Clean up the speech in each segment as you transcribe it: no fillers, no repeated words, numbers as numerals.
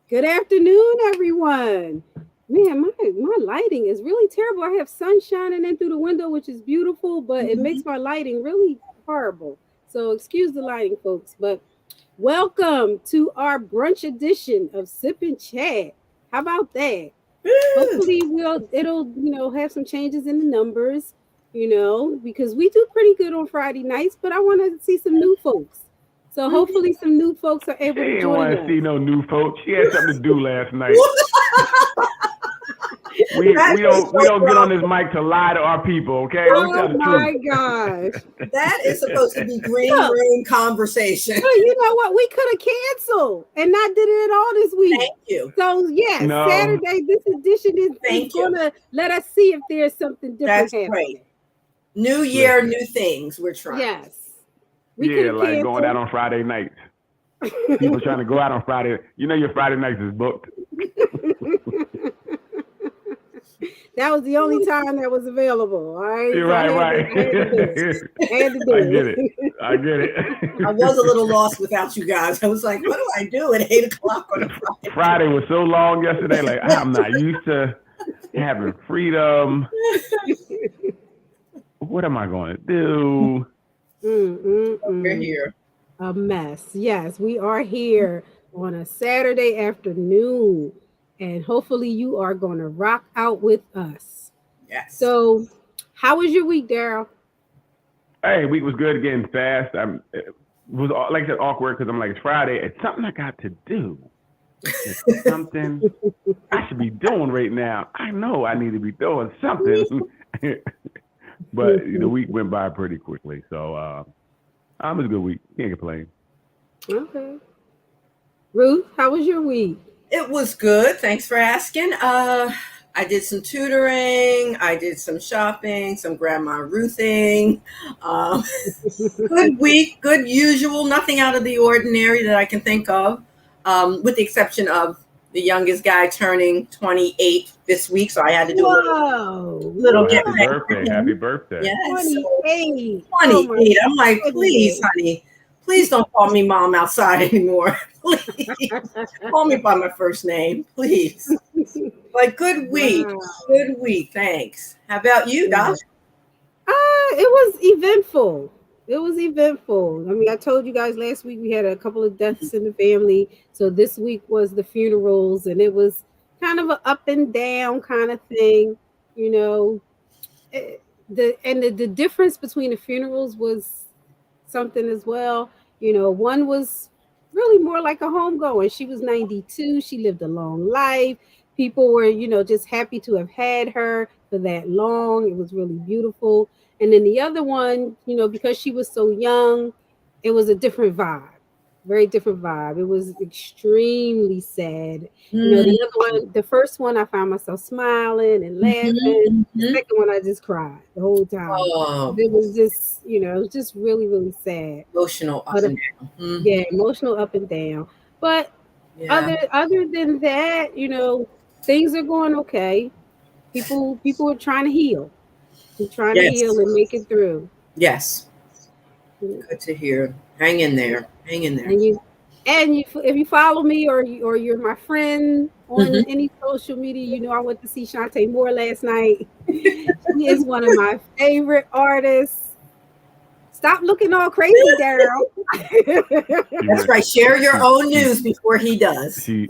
Good afternoon, everyone. Man, my lighting is really terrible. I have sun shining in through the window, which is beautiful, but it makes my lighting really horrible. So excuse the lighting, folks. But welcome to our brunch edition of Sip and Chat. How about that? Hopefully it'll have some changes in the numbers, because we do pretty good on Friday nights, but I want to see some new folks. So hopefully some new folks are She able to didn't join want us. to see no new folks. She had something to do last night. We don't get on this mic to lie to our people, okay? We tell Oh the my truth. gosh. That is supposed to be green room conversation. Well, you know what? We could have canceled and not did it at all this week. Thank you. So yes, No. Saturday, this edition is gonna let us see if there's something different That's happening. great. New year, new things. We're trying. Yes. Yeah, like going out on Friday nights. People trying to go out on Friday. You know your Friday nights is booked. That was the only time that was available. All right. You're So right. I had to do it. I get it. I was a little lost without you guys. I was like, what do I do at 8 o'clock on a Friday? Friday was so long yesterday. Like, I'm not used to having freedom. What am I going to do? We're here. A mess. Yes, we are here on a Saturday afternoon, and hopefully you are going to rock out with us. Yes. So, how was your week, Daryl? Hey, week was good. Getting fast. It was like I said, awkward because I'm like, it's Friday. It's something I got to do. It's something I should be doing right now. I know I need to be doing something. But the week went by pretty quickly. So it was a good week. Can't complain. Okay. Ruth, how was your week? It was good. Thanks for asking. I did some tutoring. I did some shopping, some Grandma Ruthing. Good week, good usual. Nothing out of the ordinary that I can think of, with the exception of the youngest guy turning 28 this week. So I had to do a little get happy birthday. Happy birthday. Yes. 28. 28. I'm like, please, honey, please don't call me mom outside anymore. Please call me by my first name, please. Like, good week. Wow. Good week. Thanks. How about you, Doc? It was eventful. It was eventful. I mean, I told you guys last week we had a couple of deaths in the family. So this week was the funerals, and it was kind of an up and down kind of thing, The difference between the funerals was something as well. One was really more like a homegoing. She was 92. She lived a long life. People were, just happy to have had her for that long. It was really beautiful. And then the other one, because she was so young, it was a different vibe, very different vibe. It was extremely sad. The other one, the first one, I found myself smiling and laughing. The second one, I just cried the whole time. Oh. It was just, it was just really, really sad. Emotional up and down. Yeah, emotional up and down. But other than that, things are going okay. People are trying to heal. They're trying to heal and make it through. Yes. Good to hear. Hang in there. Hang in there. And if you follow me or you're my friend on any social media, I went to see Shantae Moore last night. She is one of my favorite artists. Stop looking all crazy, Daryl. That's right. Share your own news before he does. She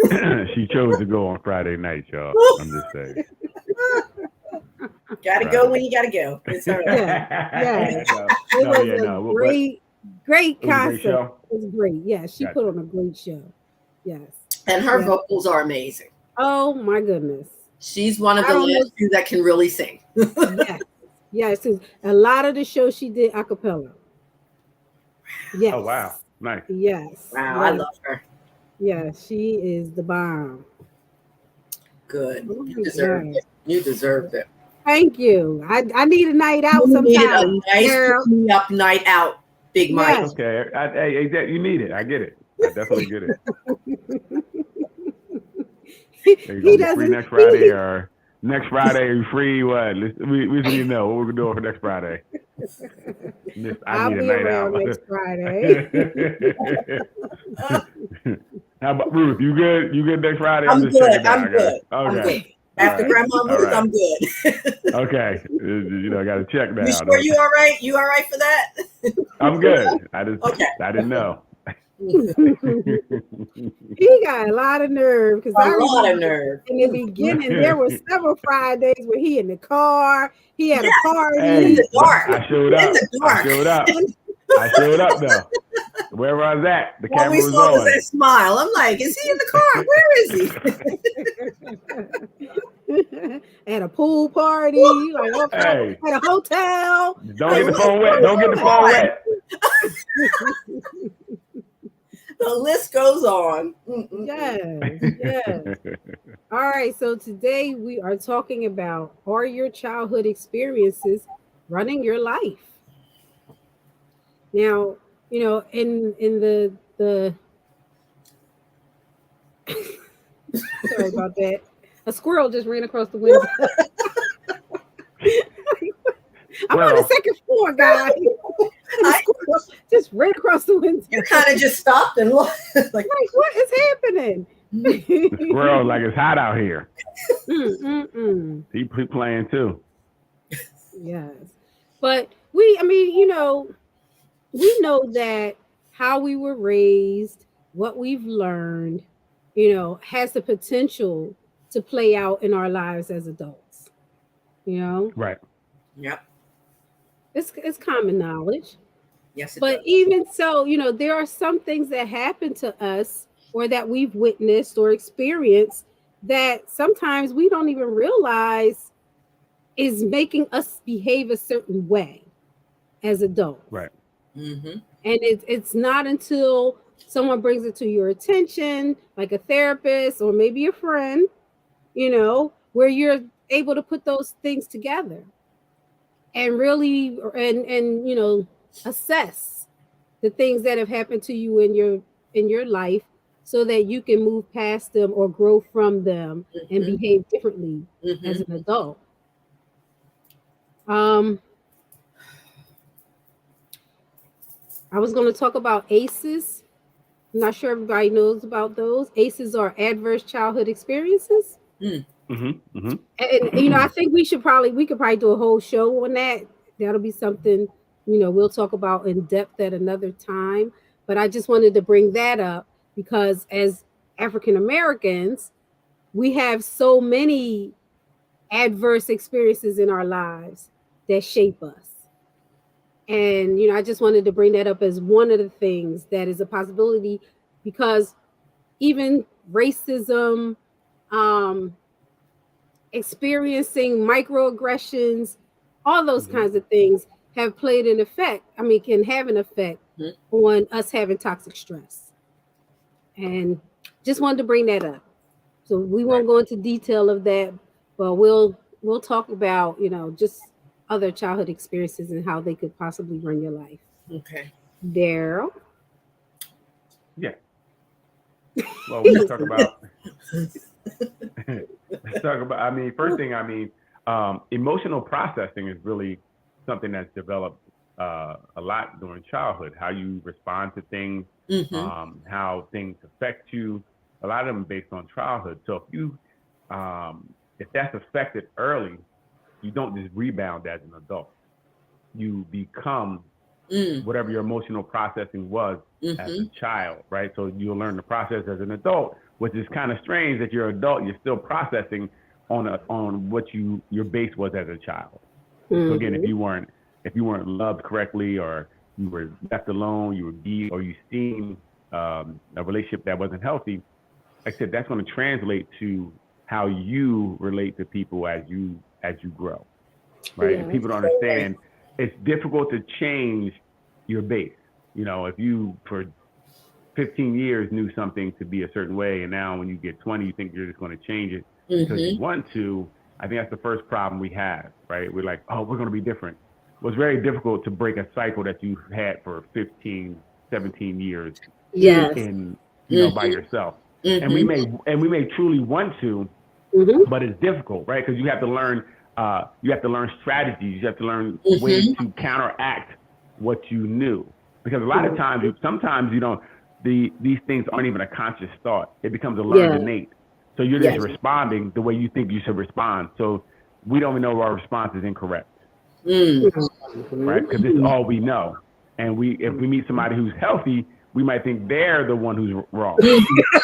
chose to go on Friday night, y'all. I'm just saying. Gotta go when you gotta go. It's all right. Yeah. It was a great concert. It was great. Yeah, she put on a great show. Yes. And her vocals are amazing. Oh my goodness. She's one of the last few that can really sing. Yes. A lot of the show she did a cappella. Yes. Oh wow. Nice. Yes. Wow, I love her. Yeah, she is the bomb. Good. You deserved it. You deserved it. Thank you. I need a night out sometime. You needed a nice up night out, Big Mike. Yes. Okay. You need it. I get it. I definitely get it. He doesn't free next Friday or next Friday are you free? What? We need to know what we're doing for next Friday. I I'll need a be night around out. next Friday. How about Ruth? You good? You good next Friday? I'm I'm just good. checking I'm out. good. Okay. I'm Okay. good. All After right. Grandma All Ruth, right. I'm good. Okay. I got to check You now. sure you all right? You all right for that? I'm good. Okay. I didn't know. He got a lot of nerve because A I lot of remember nerve. in the beginning there were several Fridays where he in the car, he had a Yeah, in party. the Hey, dark. I showed In up. the dark. I showed up though. Wherever I was at, the All we camera was saw was on. that smile. I'm like, is he in the car? Where is he? At a pool party, like Hey, at a hotel. don't Like, get the what's phone wet. going Don't get the phone on? wet. The list goes on. Yes. All right, so today we are talking about, are your childhood experiences running your life? Now, in the sorry about that. A squirrel just ran across the window. I'm on the Squirrel. second floor, guys. And the I- squirrel just ran across the window. You kind of just stopped and looked. Like, Like, what is happening? The squirrel like it's hot out here. Mm-mm-mm. He playing too. Yes. But we know that how we were raised, what we've learned, has the potential to play out in our lives as adults. Right. yep. It's common knowledge. Yes, it But does. even so, there are some things that happen to us or that we've witnessed or experienced that sometimes we don't even realize is making us behave a certain way as adults. Right. Mm-hmm. And it's not until someone brings it to your attention, like a therapist or maybe a friend, where you're able to put those things together and really and assess the things that have happened to you in your life so that you can move past them or grow from them and Mm-hmm. behave differently as Mm-hmm. an adult. I was going to talk about ACEs. I'm not sure everybody knows about those. ACEs are adverse childhood experiences. Mm-hmm. Mm-hmm. And I think we could probably do a whole show on that. That'll be something, we'll talk about in depth at another time. But I just wanted to bring that up because as African Americans, we have so many adverse experiences in our lives that shape us. And I just wanted to bring that up as one of the things that is a possibility because even racism, experiencing microaggressions, all those kinds of things have played an effect. Can have an effect on us having toxic stress. And just wanted to bring that up. So we won't go into detail of that, but we'll talk about, just other childhood experiences and how they could possibly run your life. Okay. Daryl. Yeah. Well, we can talk about. Let's talk about. First thing. Emotional processing is really something that's developed a lot during childhood. How you respond to things, Mm-hmm. how things affect you. A lot of them based on childhood. So if that's affected early, you don't just rebound as an adult. You become whatever your emotional processing was as a child, right? So you'll learn the process as an adult, which is kind of strange that you're an adult, you're still processing on what your base was as a child. So again, if you weren't loved correctly, or you were left alone, you were beat, or you seen a relationship that wasn't healthy, like I said, that's going to translate to how you relate to people as you grow, right? Yeah. And people don't understand it's difficult to change your base. If you for 15 years knew something to be a certain way, and now when you get 20, you think you're just going to change it because you want to. I think that's the first problem we have, right? We're like, oh, we're going to be different. Well, it's very difficult to break a cycle that you've had for 15, 17 years Yes. in by yourself. And we may truly want to, but it's difficult, right? Because you have to learn strategies. You have to learn ways to counteract what you knew. Because a lot of times, sometimes you don't, these things aren't even a conscious thought. It becomes a learned innate. So you're just responding the way you think you should respond. So we don't even know our response is incorrect. Right? Because it's all we know. And if we meet somebody who's healthy, we might think they're the one who's wrong.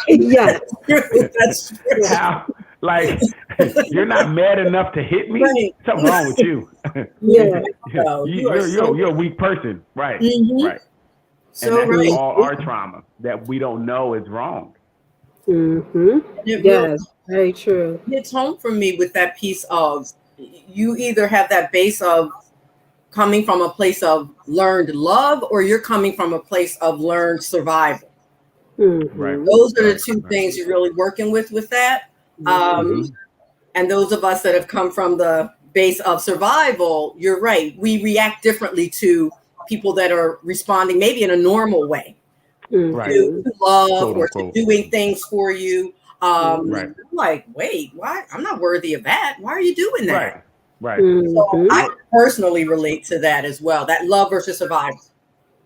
Yes. That's true. How, like, you're not mad enough to hit me? Right. Something wrong with you. Yeah. No, You're a weak person. Right. Right. So and that's right. all our trauma that we don't know is wrong. Yes, very true. Hits home for me with that piece of, you either have that base of coming from a place of learned love, or you're coming from a place of learned survival. Right. Those are the two things you're really working with that. And those of us that have come from the base of survival, you're right. We react differently to people that are responding maybe in a normal way. To love or to doing things for you. Like, wait, why? I'm not worthy of that. Why are you doing that? Right. So I personally relate to that as well. That love versus survival.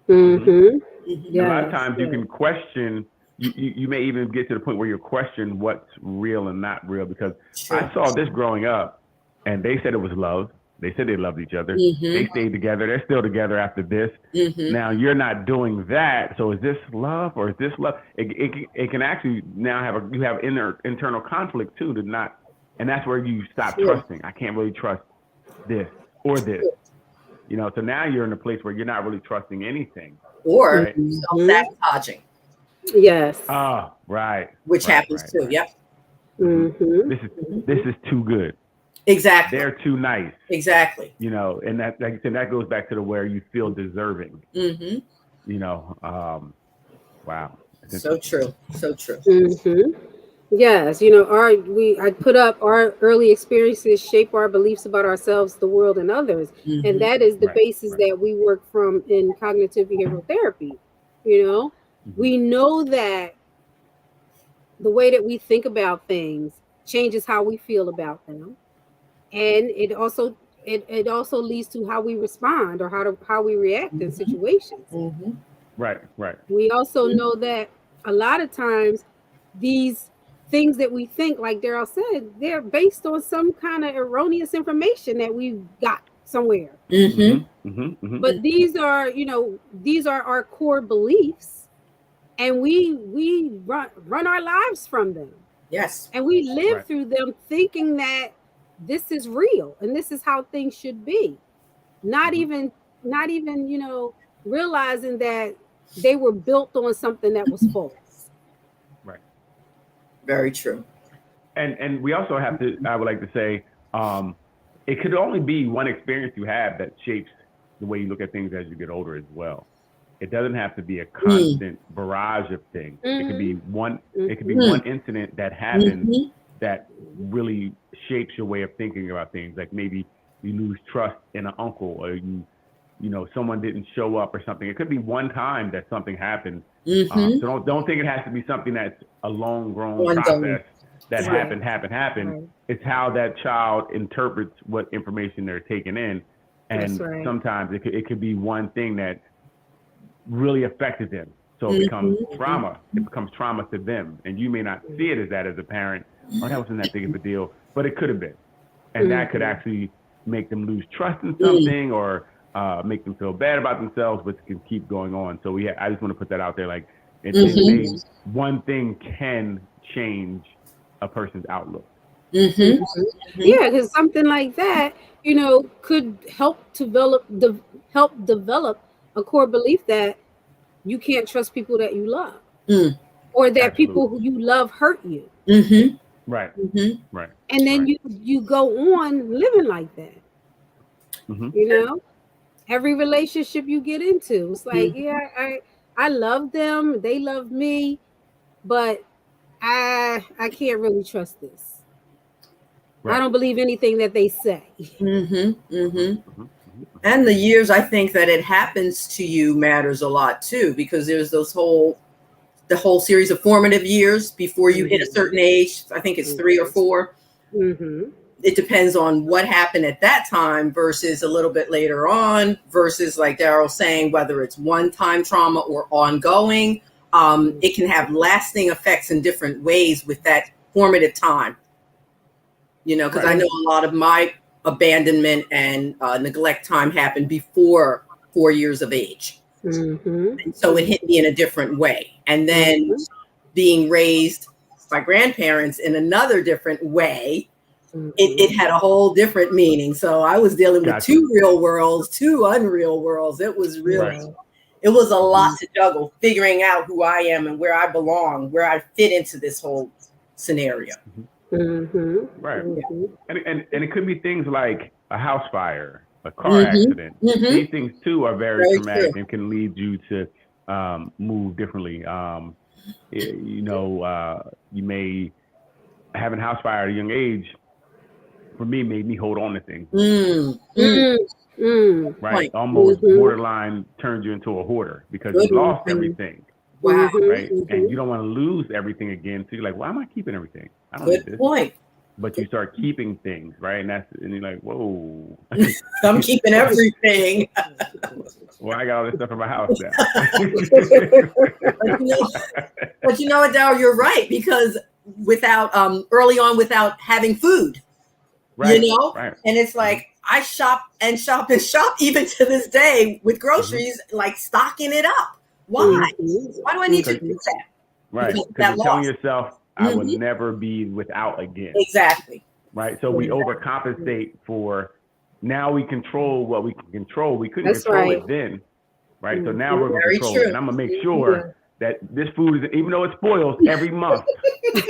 A lot of times you can question. You may even get to the point where you question what's real and not real. Because I saw this growing up, and they said it was love. They said they loved each other. They stayed together. They're still together after this. Now you're not doing that. So is this love or is this love? It can actually now have you have internal conflict too, and that's where you stop trusting. I can't really trust this or this. So now you're in a place where you're not really trusting anything. Or self-sabotaging. Yes. Right. Which happens too. Yep. This is too good. Exactly. They're too nice. Exactly. And that, like you said, that goes back to where you feel deserving. Wow. So true. So true. Yes, I put up our early experiences shape our beliefs about ourselves, the world, and others, and that is the basis that we work from in cognitive behavioral therapy. We know that the way that we think about things changes how we feel about them, and it also leads to how we respond or how we react in situations. Right. We also know that a lot of times these things that we think, like Daryl said, they're based on some kind of erroneous information that we got somewhere. But these are our core beliefs, and we run our lives from them. Yes. And we live through them thinking that this is real and this is how things should be. Not even realizing that they were built on something that was false. Right. Very true. And we also have to, I would like to say, it could only be one experience you have that shapes the way you look at things as you get older as well. It doesn't have to be a constant barrage of things. It could be one. It could be one incident that happens that really shapes your way of thinking about things. Like maybe you lose trust in an uncle, or someone didn't show up or something. It could be one time that something happened. So don't think it has to be something that's a long-grown process that happened. Right. It's how that child interprets what information they're taking in, and sometimes it could be one thing that really affected them. So it becomes trauma. It becomes trauma to them, and you may not see it as that as a parent. Oh, that wasn't that big of a deal, but it could have been, and that could actually make them lose trust in something, or make them feel bad about themselves, but can keep going on. So I just want to put that out there. Like, one thing can change a person's outlook. Yeah, because something like that, could help develop a core belief that you can't trust people that you love, or that people who you love hurt you. Right. And then you go on living like that. Every relationship you get into, it's like, I love them, they love me, but I can't really trust this. I don't believe anything that they say. And the years I think that it happens to you matters a lot too, because there's the whole series of formative years before you hit a certain age. I think it's 3 or 4. it depends on what happened at that time versus a little bit later on versus, like Daryl's saying, whether it's one-time trauma or ongoing. It can have lasting effects in different ways with that formative time. Because I know a lot of my abandonment and neglect time happened before 4 years of age. And so it hit me in a different way. And then being raised by grandparents in another different way, it had a whole different meaning. So I was dealing with two real worlds, two unreal worlds. It was really, it was a lot to juggle, figuring out who I am and where I belong, where I fit into this whole scenario. Right. And it could be things like a house fire, a car accident. These things too are very traumatic and can lead you to move differently. You may having a house fire at a young age, for me, made me hold on to things. Right. Almost borderline turns you into a hoarder because you lost everything. Wow. Right. And you don't want to lose everything again. So you're like, why am I keeping everything? I don't need this. Point. But you start keeping things, right? And you're like, whoa. I'm keeping everything. Well, I got all this stuff in my house now. But you know what, Darryl, you're right, because without early on without having food. Right. And it's like I shop and shop and shop even to this day with groceries, like stocking it up. Why? Why do I need to do that? Right. Because you're telling yourself, I will never be without again. Exactly. Right. So we overcompensate for now we control what we can control. We couldn't control it then. Right. So now we're going to control it. And I'm going to make sure that this food is, even though it spoils every month,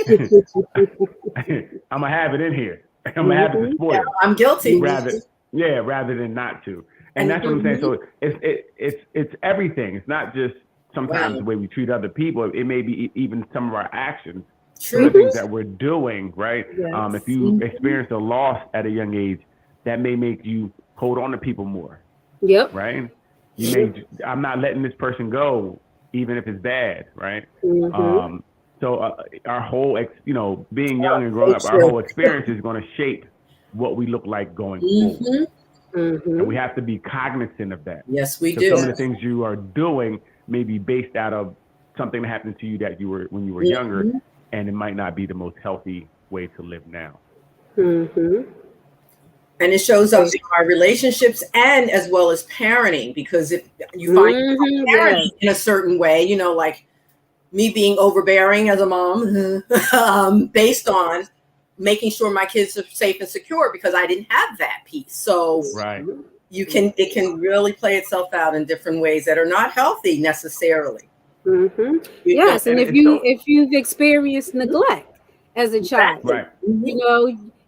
I'm going to have it in here. I'm going to have it to spoil. I'm guilty. Rather than not to. And that's what I'm saying. So it's everything. It's not just sometimes the way we treat other people. It may be even some of our actions. Some of the things that we're doing, right? Yes. If you experience a loss at a young age, that may make you hold on to people more. Yep. Right? I'm not letting this person go, even if it's bad, right? So our whole, being young and growing up, our whole experience is going to shape what we look like going forward. And we have to be cognizant of that. Yes, we do. Some of the things you are doing may be based out of something that happened to you that you were when you were younger, and it might not be the most healthy way to live now. And it shows up in our relationships and as well as parenting, because if you find parenting in a certain way, like me being overbearing as a mom, based on making sure my kids are safe and secure because I didn't have that piece. So it can really play itself out in different ways that are not healthy necessarily. Yes, and if you've experienced neglect as a child,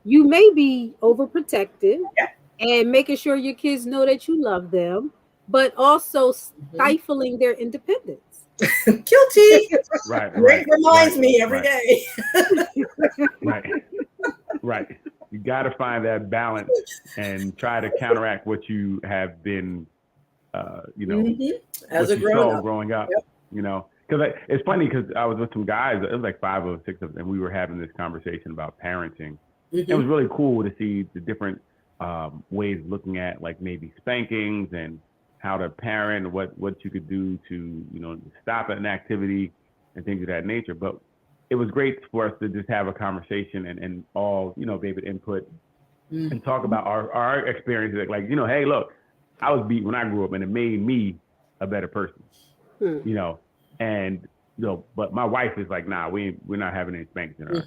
you may be overprotective and making sure your kids know that you love them, but also stifling their independence. Guilty. Rick reminds me every day. Right. You got to find that balance and try to counteract what you have been, as a grown-up growing up. Because it's funny because I was with some guys. It was like 5 or 6 of them. We were having this conversation about parenting. It was really cool to see the different ways of looking at like maybe spankings and how to parent, what you could do to stop an activity and things of that nature. But it was great for us to just have a conversation and all be able to input and talk about our experiences. Like hey, look, I was beat when I grew up, and it made me a better person. And but my wife is like, nah, we're not having any spankings in our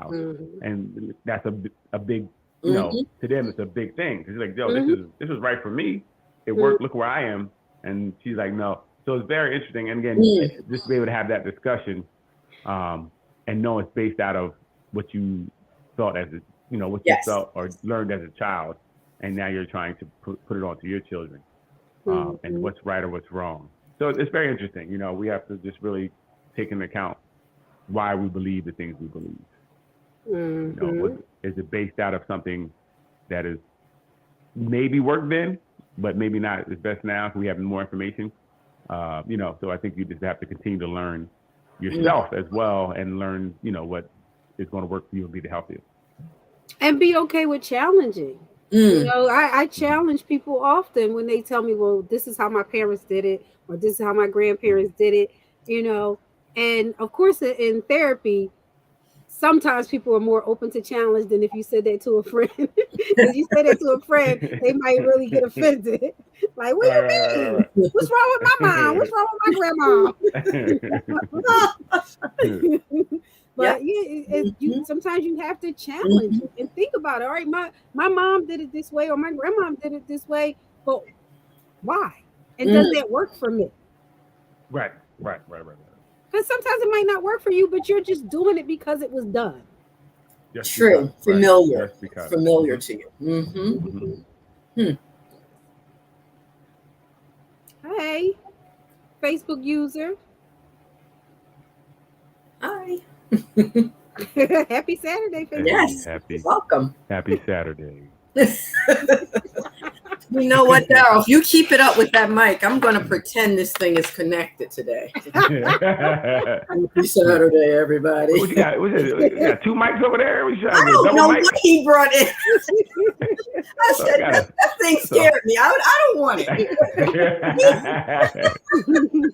house, and that's a big, to them it's a big thing. Cause it's like, yo, this is right for me. It worked. Look where I am. And she's like, no. So it's very interesting. And again, just to be able to have that discussion, and know it's based out of what you thought as what you felt or learned as a child, and now you're trying to put it onto your children, and what's right or what's wrong. So it's very interesting. We have to just really take into account why we believe the things we believe. Is it based out of something that is maybe worked then, but maybe not as best now if we have more information? So I think you just have to continue to learn yourself as well and learn, what is going to work for you and be the healthiest. And be okay with challenging. You Mm, know, I challenge people often when they tell me, well, this is how my parents did it, or this is how my grandparents did it, you know. And of course, in therapy, sometimes people are more open to challenge than if you said that to a friend. Because you say that to a friend, they might really get offended. Like, what do Right, you right, mean? right, What's wrong with my mom? What's wrong with my right. grandma? yep. But yeah, you Hmm. sometimes you have to challenge Hmm. it and think about it. All right, my mom did it this way, or my grandmom did it this way, but why? And does Mm, that work for me? Right, right, right, right, right. Because sometimes it might not work for you, but you're just doing it because it was done. Just because, true. right? Familiar. Just because. Familiar to you. Hmm. Hmm. Hmm. Hey, Facebook user, Hi. happy Saturday, Facebook Hey, Yes. user. Welcome. happy Saturday. You know what, Daryl? If you keep it up with that mic, I'm going to pretend this thing is connected today. Happy Saturday, everybody. What you got? What is it? You got two mics over there? What you trying I to get? don't Double know mic? what he brought in. I So I said, got that thing so. scared me. I don't want it.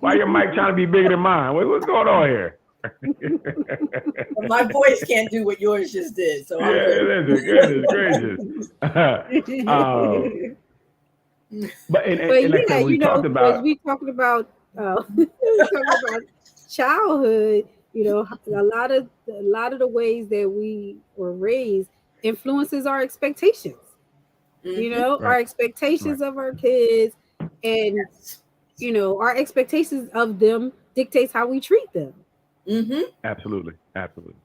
Why your mic trying to be bigger than mine? What's going on here? But my voice can't do what yours just did, so I'm Yeah, good. listen, goodness gracious. But But and like I yeah, said, we you know, talked as about we talking about, we talking about childhood. You know, a lot of the ways that we were raised influences our expectations. You Hmm. know, our right, right, expectations of our kids, and you know, our expectations of them dictates how we treat them. Hmm. absolutely, absolutely,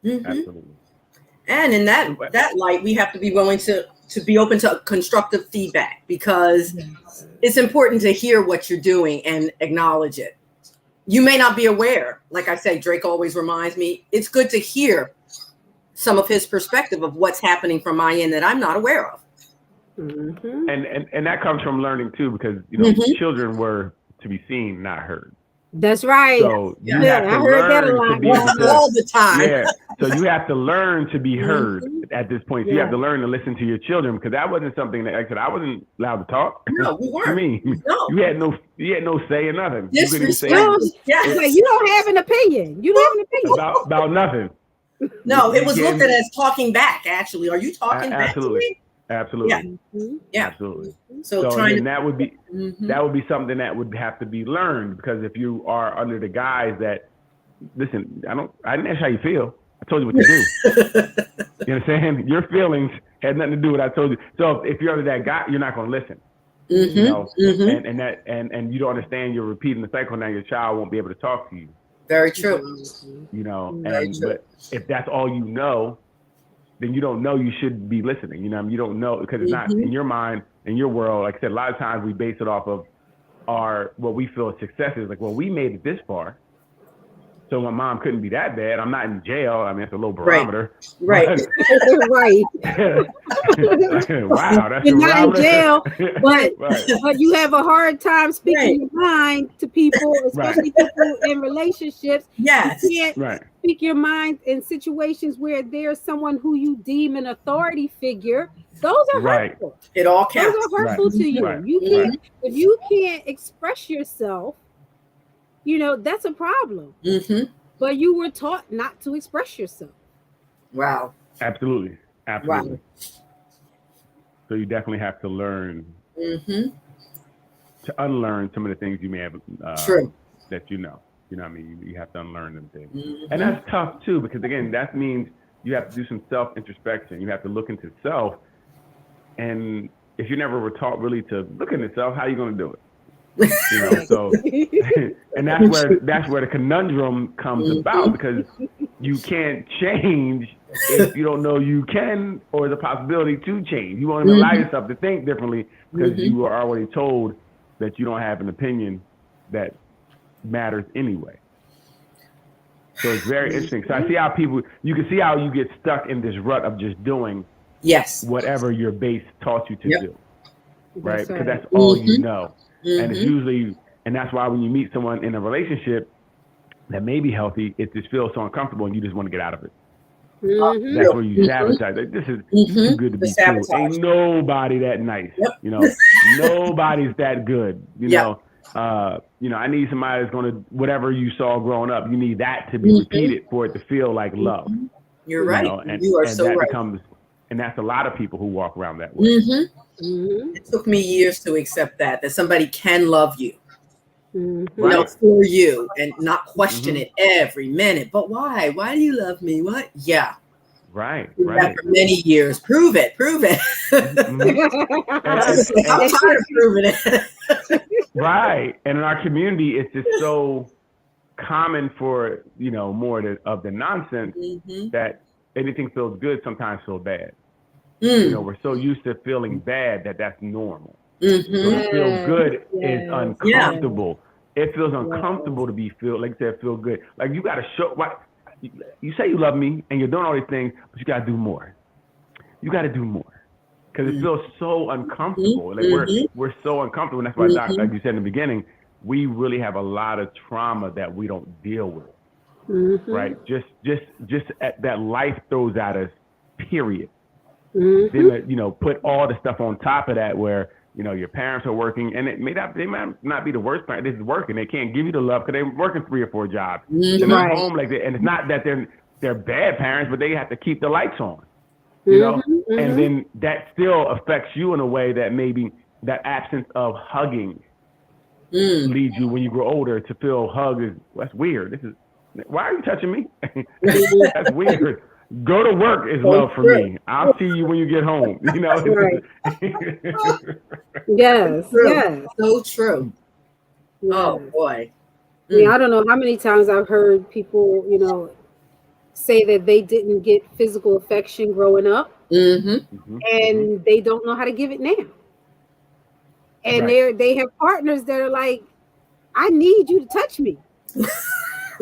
Hmm. absolutely. And in that But that light, we have to be willing to be open to constructive feedback because Yes. it's important to hear what you're doing and acknowledge it. You may not be aware. Like I say, Drake always reminds me, it's good to hear some of his perspective of what's happening from my end that I'm not aware of. Hmm. and that comes from learning too, because Hmm. children were to be seen, not heard. That's right. Yes, So you yes. Yeah, have to I heard that a learn to lot be able growing to, up. All the time. yeah. So you have to learn to be heard Hmm. at this point. So you have Yeah. to learn to listen to your children, because that wasn't something that, like I said, I wasn't allowed to talk. No, we You weren't. mean No. you had no say in nothing. You couldn't even say No, Disrespected. it's it like Yes. you don't have an opinion. You don't have an opinion. about nothing. No, it You was looked at can't. as talking back, actually. Are you talking back to Absolutely, me? Yeah. absolutely, Mhm. Yeah. absolutely. So So trying again, to. Hmm. that would be something that would have to be learned, because if you are under the guise that, listen, I didn't ask how you feel. I told you what to do. You know what I'm saying? Your feelings had nothing to do with what I told you. So if you're under that guy, you're not going to listen. You Hmm. know, Hmm. and you don't understand. You're repeating the cycle. Now your child won't be able to talk to you. Very true. Mhm. You know, Very Mhm. true. but if that's all you know, then you don't know you should be listening. You know, you don't know, because it's not Hmm. in your mind, in your world. Like I said, a lot of times we base it off of our what we feel success is. Like, well, we made it this far, so my mom couldn't be that bad. I'm not in jail. I mean, it's a low Right. barometer, Right. but Right. wow, that's a You're not in jail, barometer. but Right, you have a hard time Right. speaking your mind to people, right, especially people in relationships. You Yes. can't right, speak your mind in situations where there's someone who you deem an authority figure. Those are right, hurtful. It all Those counts. are right, hurtful to Hmm. you. right, You right. can't if you can't express yourself, you know, that's a problem. Hmm. But you were taught not to express yourself. Wow. Absolutely, Wow. absolutely. So you definitely have to learn Hmm. to unlearn some of the things you may have True. that you know. You know what I mean? You have to unlearn them things. And Hmm. that's tough too, because again, that means you have to do some self introspection. You have to look into self. And if you never were taught really to look into self, how are you going to do it? You know, so and that's where the conundrum comes about, Hmm. because you can't change if you don't know you can, or the possibility to change. You won't even allow Hmm. yourself to think differently, because Hmm. you are already told that you don't have an opinion that matters anyway. So it's very interesting. So I see how you can see how you get stuck in this rut of just doing Yes. whatever your base taught you to Yep. do, right? That's Because right. that's all you Hmm. know. And it's Hmm. usually, and that's why when you meet someone in a relationship that may be healthy, it just feels so uncomfortable and you just want to get out of it. That's where you sabotage. Like, this is too good to be true. Ain't nobody that nice. Yep. You know, nobody's that good. You know, I need somebody that's gonna whatever you saw growing up. You need that to be repeated for it to feel like love. You're right. You know, and, you are and so that right. becomes, and that's a lot of people who walk around that way. It took me years to accept that somebody can love you. Right. For you and not question it every minute. But why? Why do you love me? What? Yeah. Right. That for many years. Prove it. I'm tired of proving it. Right. And in our community, it's just so common for, more of the nonsense that anything feels good sometimes feels bad. We're so used to feeling bad that's normal. So to feel good is uncomfortable. It feels uncomfortable to like I said, feel good. Like you got to show what you say you love me and you're doing all these things, but you got to do more. You got to do more because it feels so uncomfortable. Like we're so uncomfortable. And that's why, Doc, like you said in the beginning, we really have a lot of trauma that we don't deal with. Right? Just that life throws at us. Period. Then put all the stuff on top of that where your parents are working and they might not be the worst parent. This is working. They can't give you the love because they're working 3 or 4 jobs. They're not home like that. And it's not that they're bad parents, but they have to keep the lights on. And then that still affects you in a way that maybe that absence of hugging leads you when you grow older to feel hug is that's weird. Why are you touching me? That's weird. Go to work is love for me. I'll see you when you get home. Right. Yes. So true. Yes. Oh boy. I mean, I don't know how many times I've heard people, say that they didn't get physical affection growing up, and they don't know how to give it now. And they have partners that are like, I need you to touch me.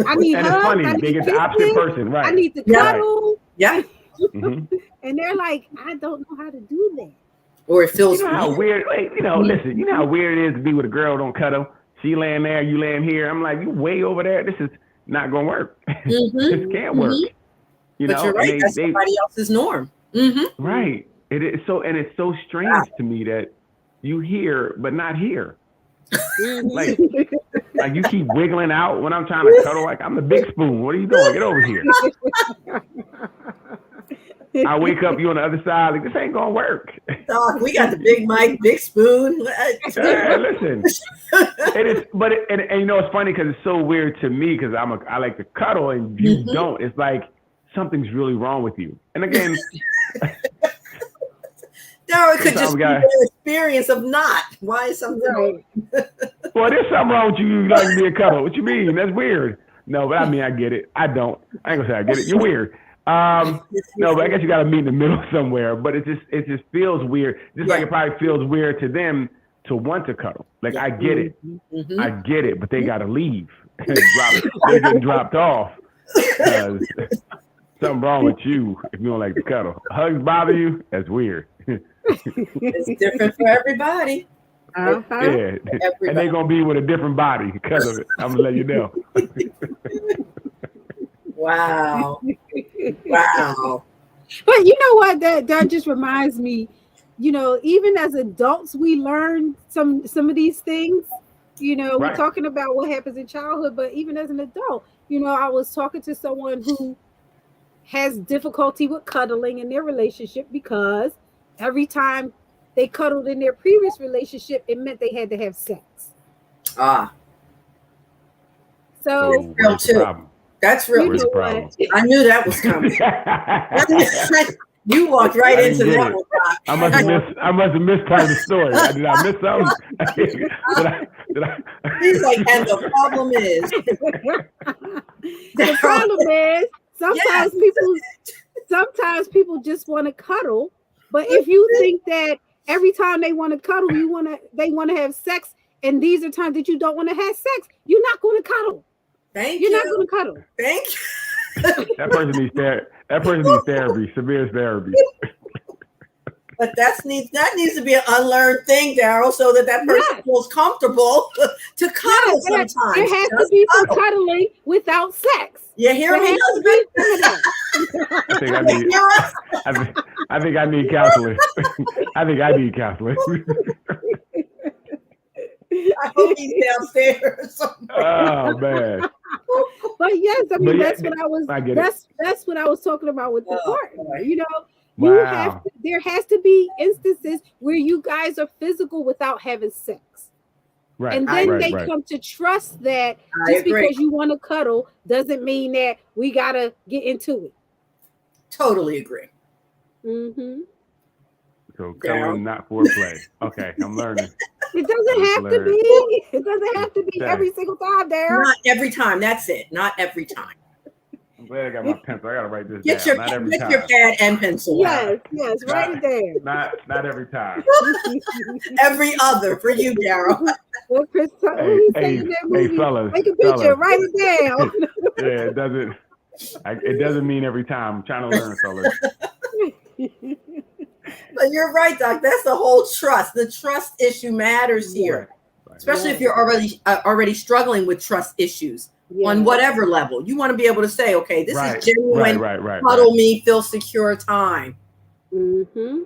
I need and hugs. It's funny. They get the opposite person, right? I need to cuddle. Yeah. And they're like, I don't know how to do that. Or it feels how weird. Listen. You know how weird it is to be with a girl don't cuddle. She laying there, you laying here. I'm like, you way over there. This is not gonna work. This can't work. But you're right. That's somebody else's norm. Right. It is so, and it's so strange to me that you hear but not here. Like you keep wiggling out when I'm trying to cuddle. Like I'm the big spoon. What are you doing? Get over here. I wake up, you on the other side. Like this ain't gonna work. Dog, we got the big mic, big spoon. Listen, it is. But and it's funny because it's so weird to me because I like to cuddle and you don't. It's like something's really wrong with you. And again. No, it could just be their experience of not. Why is something wrong? Well, there's something wrong with you. You like me a cuddle. What you mean? That's weird. No, but I get it. I don't. I ain't gonna say I get it. You're weird. No, but I guess you got to meet in the middle somewhere. But it just feels weird. Just like it probably feels weird to them to want to cuddle. Like I get it. I get it. But they got to leave. They're getting dropped off. Something wrong with you if you don't like to cuddle. Hugs bother you? That's weird. It's different for everybody. Yeah, and they're gonna be with a different body because of it. I'm gonna let you know. Wow. But you know what? That just reminds me. Even as adults, we learn some of these things. We're talking about what happens in childhood, but even as an adult, I was talking to someone who has difficulty with cuddling in their relationship because every time they cuddled in their previous relationship, it meant they had to have sex. So real too. That's real. Where's the problem? I knew that was coming. You walked right into that one. I must have missed part of the story. Did I miss something? Did I? He's like, and the problem is. The problem is sometimes people just want to cuddle. But if you think that every time they want to cuddle, they want to have sex, and these are times that you don't want to have sex, you're not going to cuddle. You're not going to cuddle. Thank you. That person needs therapy, severe therapy. But that needs to be an unlearned thing, Daryl, so that person feels comfortable to cuddle sometimes. There has to be some cuddling without sex. You hear me, husband? I think I need. I think I need counseling. I think I need counseling. I hope he's downstairs. Oh man. But yes, I mean But yeah, that's what I was. I get it. That's what I was talking about with the Oh, partner. boy. You know, you have Wow. to. There has to be instances where you guys are physical without having sex, Right. and I then Right. they Right. come to trust that I just agree. because you want to cuddle doesn't mean that we gotta get into it. Totally agree. Mm-hmm. So Daryl. cuddling, not foreplay. Okay, I'm learning. It I doesn't just have to learned. be. It doesn't have to be Okay. every single time, Daryl. Not every time. That's it. Not every time. I'm glad I got my pencil. I gotta write this Get down. your Not every get your time. pad and pencil out. Yes, write it down. Not every time. Every other for you, Daryl. What Chris? What Hey, he say hey, in that hey, movie? fellas, Take a picture, fellas. write it down. Yeah, it doesn't. It doesn't mean every time. I'm trying to learn, fellas. But you're right, Doc. That's the whole trust. The trust issue matters here, Right. especially if you're already struggling with trust issues on Yes. whatever level. You want to be able to say, okay, this Right. is genuine, Right. cuddle me, feel secure time. Mm-hmm.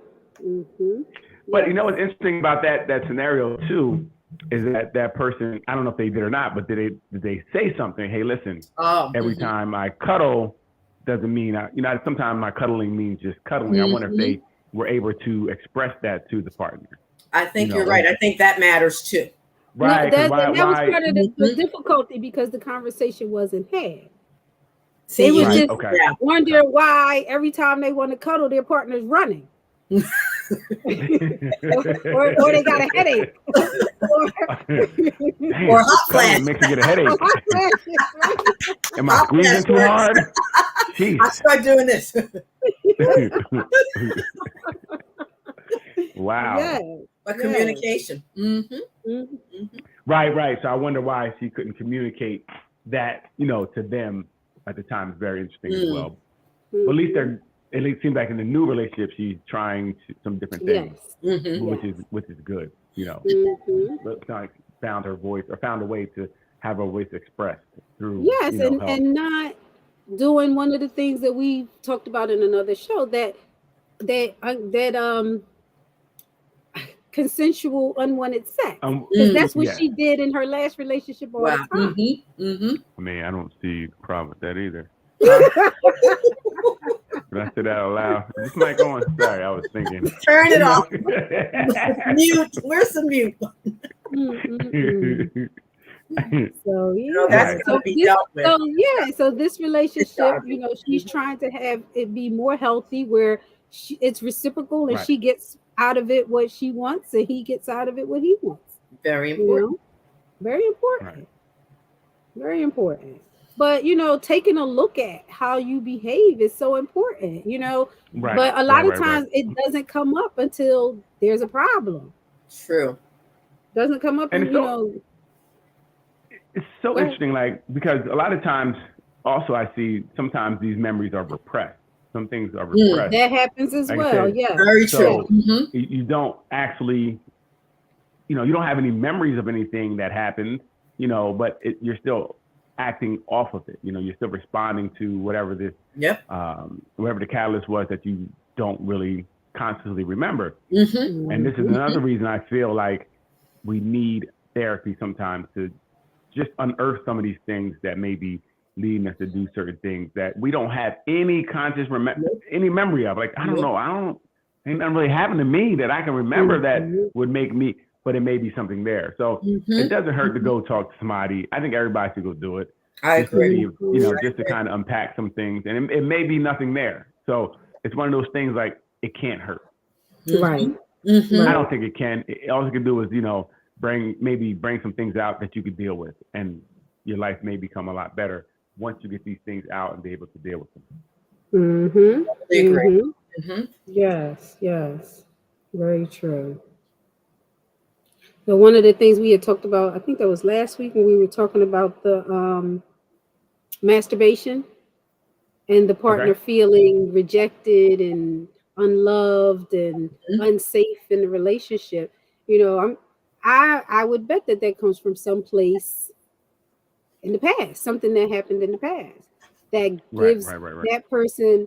Mm-hmm. But you know what's interesting about that scenario too is that person, I don't know if they did or not, but did they say something? Hey, listen, Oh, every time I cuddle doesn't mean sometimes my cuddling means just cuddling. I wonder if they were able to express that to the partner. I think you're right. I think that matters too. Right. No, that why, was part of the Mhm. difficulty because the conversation wasn't had. See, They was Right, just okay. wondering why every time they want to cuddle, their partner's running. or they got a headache. Damn, Or hot flash. cuddling makes you get a headache. Hot flashes, right? Am I squeezing too hard? Jeez. I start doing this. Wow. Yes. But communication. Mm-hmm. Mhm. Mm-hmm. Right. So I wonder why she couldn't communicate that, to them at the time. Is very interesting as well. But at least it seems like in the new relationship, she's trying some different things, Yes. Mm-hmm. which is good, Mhm. But it's not like found her voice or found a way to have her voice expressed through Yes, help. and not doing one of the things that we talked about in another show that consensual unwanted sex, because that's what she did in her last relationship all Wow. the time. Mm-hmm. Mm-hmm. I mean, I don't see the problem with that either. Did I say that out loud? Is this mic on? Sorry, I was thinking. Turn it off. Mute. Where's the mute? Mm-mm-mm. So yeah, That's Right. gonna be dealt with. So this relationship, she's trying to have it be more healthy, where it's reciprocal, and Right. she gets out of it what she wants, and he gets out of it what he wants. Very important. Very important. Right. Very important. But taking a look at how you behave is so important. Right. But a lot of Right. times it doesn't come up until there's a problem. True. Doesn't come up, And and it's so interesting, like, because a lot of times also I see sometimes these memories are repressed. Some things are repressed. that happens as Like I well. said, Yeah. Very So true. Mm-hmm. you don't actually, you don't have any memories of anything that happened, but you're still acting off of it. You're still responding to whatever this, Yep. whatever the catalyst was that you don't really consciously remember. Mm-hmm. And this is another reason I feel like we need therapy sometimes to just unearth some of these things that may be leading us to do certain things that we don't have any conscious any memory of. Like, I don't know. Ain't nothing really happened to me that I can remember that would make me, but it may be something there. So it doesn't hurt to go talk to somebody. I think everybody should go do it. I Just to agree. see, just to kind of unpack some things. And it may be nothing there. So it's one of those things like it can't hurt. Right. Mm-hmm. I don't think it can. All it can do is, bring some things out that you could deal with, and your life may become a lot better once you get these things out and be able to deal with them. Mm-hmm. I agree. Mm-hmm. Mm-hmm. Yes. Very true. So one of the things we had talked about, I think that was last week when we were talking about the masturbation and the partner feeling rejected and unloved and unsafe in the relationship. I would bet that comes from some place in the past, something that happened in the past. that Right, gives right, right, right. that person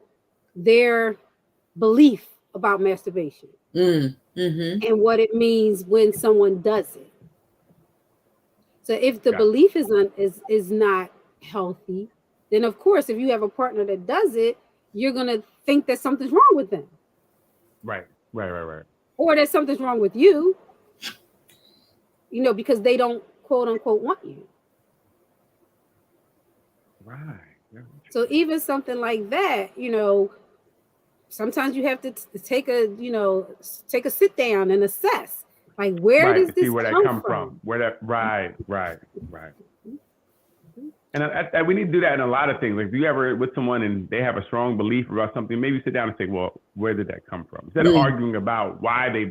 their belief about masturbation Mm-hmm. and what it means when someone does it. So if the Gotcha. belief is not healthy, then of course, if you have a partner that does it, you're gonna think that something's wrong with them, Right, right, right, right. or that something's wrong with you, because they don't quote unquote want you. Right. Very So interesting. even something like that, sometimes you have to take a sit down and assess, like, where Right, does to see this where that come come from. from? Where that right, right, right. And we need to do that in a lot of things. Like, if you ever with someone and they have a strong belief about something, maybe sit down and say, "Well, where did that come from?" Instead of Mm-hmm. arguing about why they,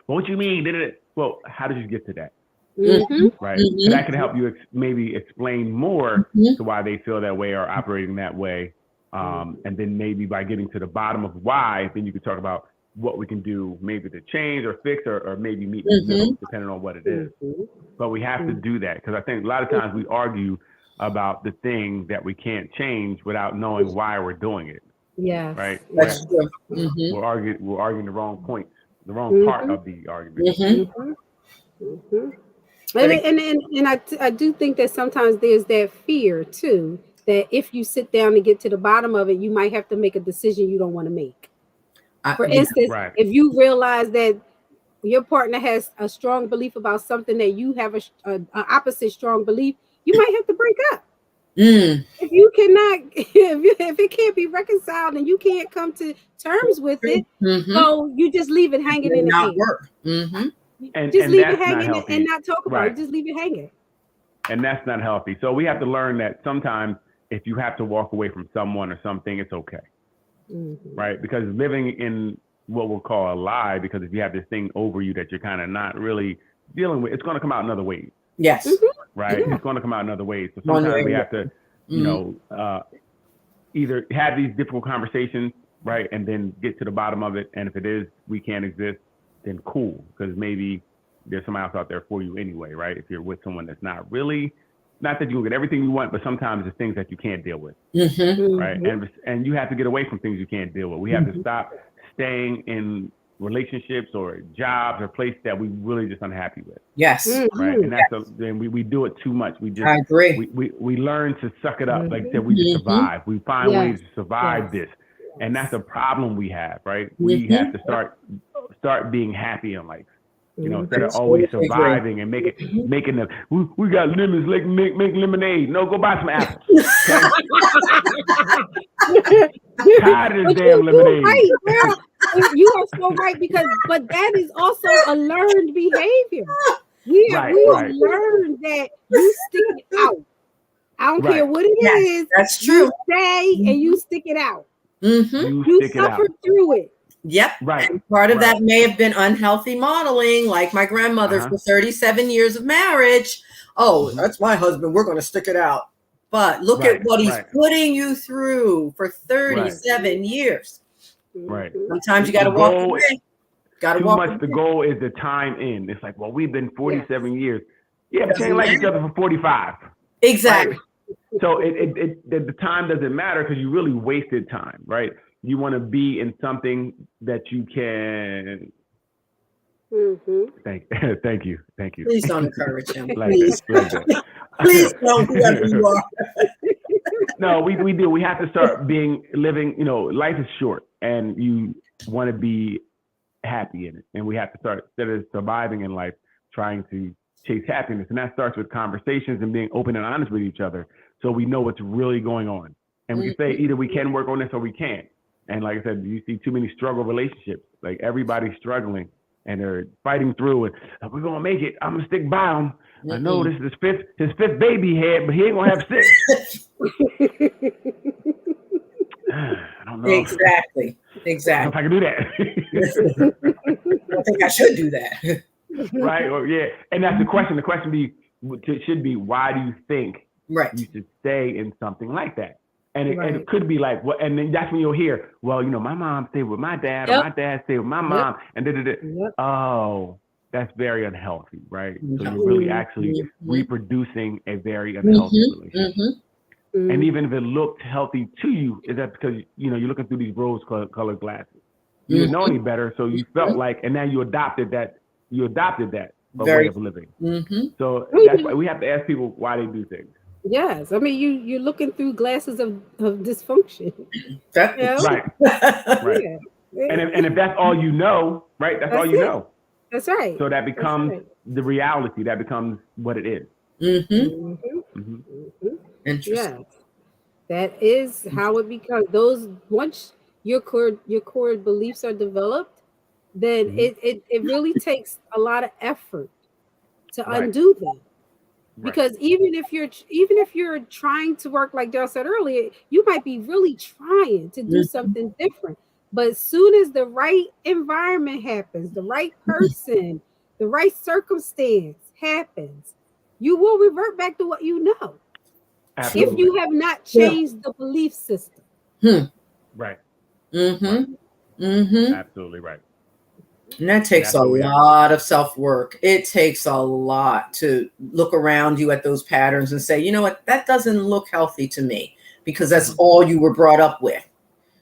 what you mean, did it? Well, how did you get to that? Mm-hmm. Right, and that can help you maybe explain more Mm-hmm. to why they feel that way or operating that way. And then maybe by getting to the bottom of why, then you can talk about what we can do, maybe to change or fix, or maybe meet in the middle, depending on what it is. Mm-hmm. But we have to do that, because I think a lot of times we argue about the thing that we can't change without knowing why we're doing it. Yes. Right? That's Yes. true. Mm-hmm. We're arguing the wrong points, the wrong part Mm-hmm. of the argument. Mm-hmm. Mm-hmm. Mm-hmm. But And I do think that sometimes there's that fear too, that if you sit down and get to the bottom of it, you might have to make a decision you don't want to make. For yeah. instance, Right. if you realize that your partner has a strong belief about something that you have a opposite strong belief, you might have to break up. Mm. If you cannot, if it can't be reconciled and you can't come to terms with it, Mm-hmm. so you just leave it hanging in the Not air. work. Mm-hmm. Just And leave it that's not hanging and healthy. not talk about Right. it. Just leave it hanging. And that's not healthy. So we have to learn that sometimes if you have to walk away from someone or something, it's okay. Mm-hmm. Right? Because living in what we'll call a lie, because if you have this thing over you that you're kind of not really dealing with, it's going to come out in other ways. Yes. Right? Yeah. It's going to come out in other ways. So One way sometimes we or have to, either have these difficult conversations, right, and then get to the bottom of it. And if it is we can't exist, then cool, because maybe there's somebody else out there for you anyway, right? If you're with someone that's not that you will get everything you want, but sometimes it's things that you can't deal with, Mm-hmm. right? And you have to get away from things you can't deal with. We have to stop staying in relationships or jobs or places that we really just unhappy with. Yes. Right. And then we do it too much. We just, I agree. we learn to suck it up. Like I said, we just survive. We find ways to survive this. And that's a problem we have, right? We have to start being happy in life. Instead of always surviving and making them, we got lemons, like make lemonade. No, go buy some apples. Okay? Tired of this damn lemonade. Right, girl. You are so right, but that is also a learned behavior. We have learned that you stick it out. I don't care what it is. That's true. You stay and you stick it out. Mm-hmm. You suffer through it. Yep. Right. And part of that may have been unhealthy modeling, like my grandmother for 37 years of marriage. Oh, that's my husband. We're going to stick it out. But look at what he's putting you through for 37 years. Right. Sometimes you got to walk away. The goal is the time in. It's like, well, we've been 47 years. Yeah, but you ain't like each other for 45. Exactly. Right? So the time doesn't matter, because you really wasted time, right? You want to be in something that you can. Thank you. Please don't encourage him. Please. Please don't, whoever you are. No, we do. We have to start living. Life is short, and you want to be happy in it. And we have to start, instead of surviving in life, trying to chase happiness. And that starts with conversations and being open and honest with each other, so we know what's really going on. And we can say either we can work on this or we can't. And like I said, you see too many struggle relationships. Like, everybody's struggling and they're fighting through it. We're gonna make it. I'm gonna stick by him. I know this is his fifth baby he had, but he ain't gonna have 6. I don't know. Exactly. I don't know if I can do that. I don't think I should do that. Right? Or and that's the question. The question should be, why do you think you should stay in something like that? And it could be like, well, and then that's when you'll hear, well, my mom stayed with my dad, or my dad stayed with my mom, and oh, that's very unhealthy, right? So you're really actually reproducing a very unhealthy relationship. And even if it looked healthy to you, is that because you're looking through these rose-colored glasses? You didn't know any better, so you felt like, and now you adopted that. You adopted that way of living. So that's why we have to ask people why they do things. Yes, I mean you're looking through glasses of dysfunction. Right. Yeah. And if that's all you know, right? That's all you know. That's right. So that becomes the reality. That becomes what it is. Interesting. Yes, that is how it becomes. Once your core beliefs are developed, then it really takes a lot of effort to undo them. Because even if you're trying to work, like Dale said earlier, you might be really trying to do something different. But as soon as the right environment happens, the right person, the right circumstance happens, you will revert back to what you know. Absolutely. If you have not changed the belief system. Right. Absolutely right. And that takes a lot of self-work. It takes a lot to look around you at those patterns and say, you know what, that doesn't look healthy to me, because that's all you were brought up with.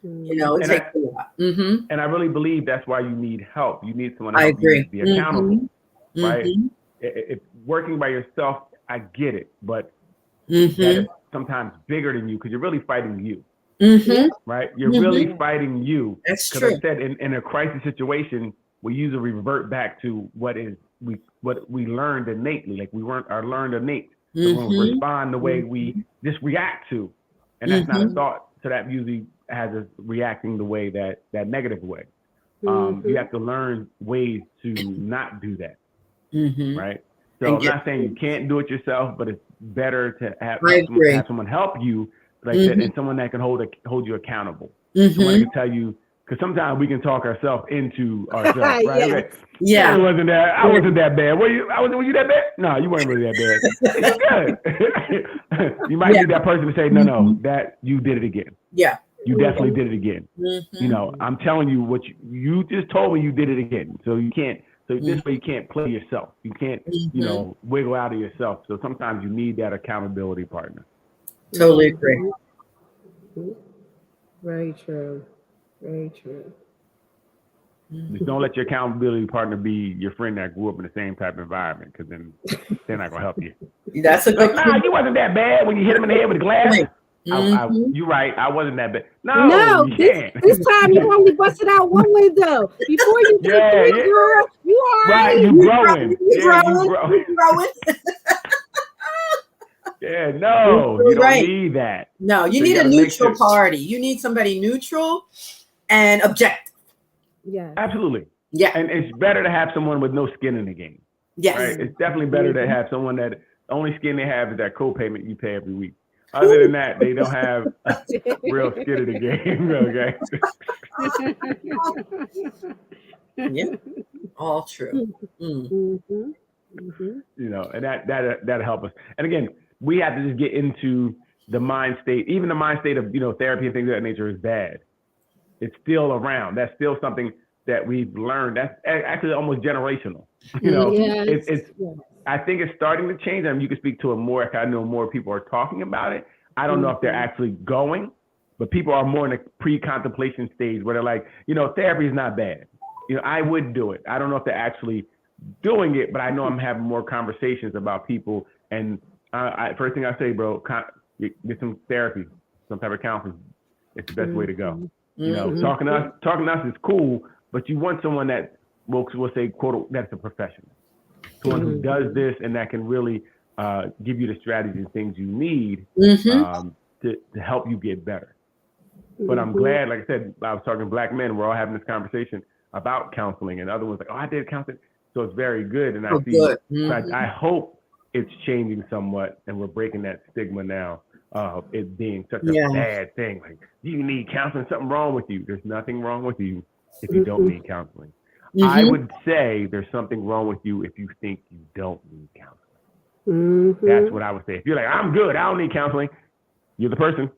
It takes a lot. And I really believe that's why you need help. You need someone to help you be accountable, right? If working by yourself, I get it, but that is sometimes bigger than you, because you're really fighting you, right? You're really fighting you. That's true. Because I said in a crisis situation, we usually revert back to what we learned innately, like we learned innate. So we're going to respond the way we just react to, and that's not a thought. So that usually has us reacting the way that negative way. You have to learn ways to not do that, right? So I'm not saying you can't do it yourself, but it's better to have someone help you, like that, and someone that can hold you accountable. Someone that can tell you, because sometimes we can talk ourselves into ourselves, right? Okay. Yeah. I wasn't that bad. Were you that bad? No, you weren't really that bad. You're good. You might need that person to say, no, that you did it again. Yeah. You definitely did it again. I'm telling you what you just told me, you did it again. So you can't. So this way you can't play yourself. You can't, wiggle out of yourself. So sometimes you need that accountability partner. Totally agree. Very true. Very true. Just don't let your accountability partner be your friend that grew up in the same type of environment, because then they're not gonna help you. That's a good. Nah, you wasn't that bad when you hit him in the head with a glass. You're right. I wasn't that bad. No, this time you only busted out one window. Before you did girl, you are right. You growing. You growing. Yeah, no, you don't need that. No, you need a neutral party. You need somebody neutral and objective. Yeah, absolutely. Yeah, and it's better to have someone with no skin in the game. Yes, right. It's definitely better to have someone that the only skin they have is that co-payment you pay every week. Other than that, they don't have real skin in the game. Okay. Yeah, all true. And that help us. And again, we have to just get into the mind state. Even the mind state of therapy and things of that nature is bad. It's still around. That's still something that we've learned. That's actually almost generational. It's I think it's starting to change. I mean, you can speak to it more. I know more people are talking about it. I don't know if they're actually going, but people are more in a pre-contemplation stage where they're like, therapy is not bad. I would do it. I don't know if they're actually doing it, but I know I'm having more conversations about people. And first thing I say, bro, get some therapy, some type of counseling. It's the best way to go. Talking to us is cool, but you want someone that will say, quote, that's a professional. Someone who does this and that can really give you the strategies and things you need to help you get better. But I'm glad, like I said, I was talking to Black men. We're all having this conversation about counseling, and other ones like, I did counseling. So it's very good. And I hope it's changing somewhat, and we're breaking that stigma now of it being such a bad thing. Like, do you need counseling? Something wrong with you? There's nothing wrong with you if you don't need counseling. I would say there's something wrong with you if you think you don't need counseling. That's what I would say. If you're like, I'm good, I don't need counseling, you're the person.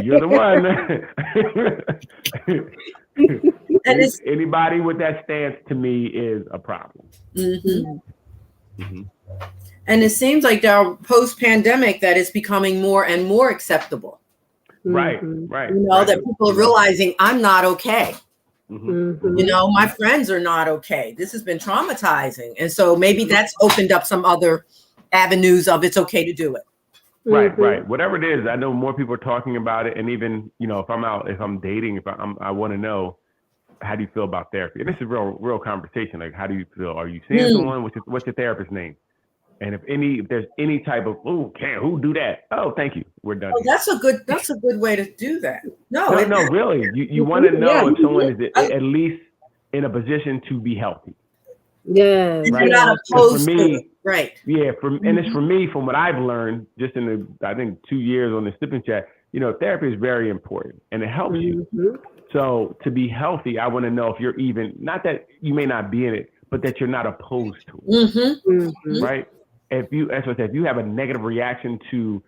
You're the one. Anybody with that stance to me is a problem. And it seems like now post-pandemic that it's becoming more and more acceptable. Right. That people are realizing I'm not okay. Mm-hmm. My friends are not okay. This has been traumatizing. And so maybe that's opened up some other avenues of it's okay to do it. Right. Whatever it is, I know more people are talking about it. And even, if I'm dating, I want to know, how do you feel about therapy? And this is real conversation. Like, how do you feel? Are you seeing someone? What's your therapist's name? And if there's any type of, who do that? Oh, thank you. We're done. Oh, that's a good way to do that. No, really. You want to know if someone is at least in a position to be healthy. Yeah. And you're not opposed for me, to it. Right. Yeah. And it's for me, from what I've learned just in I think 2 years on the Sipping Chat, therapy is very important and it helps you. So to be healthy, I want to know if you're even, not that you may not be in it, but that you're not opposed to it. Right. If you have a negative reaction to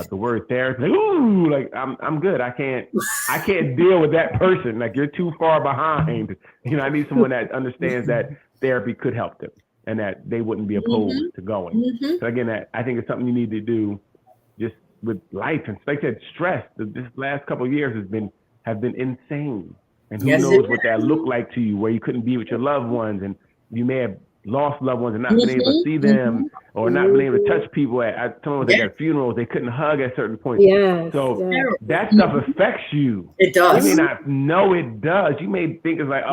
the word therapy, like I'm good. I can't deal with that person. Like, you're too far behind. I need someone that understands that therapy could help them and that they wouldn't be opposed to going. So again, I think it's something you need to do just with life. And like I said, stress. This last couple of years have been insane. And who knows what that looked like to you, where you couldn't be with your loved ones and you may have lost loved ones and not been able to see them or not been able to touch people at someone was at funerals. They couldn't hug at certain points. So that stuff affects you. It does. You may not know it does. You may think it's like,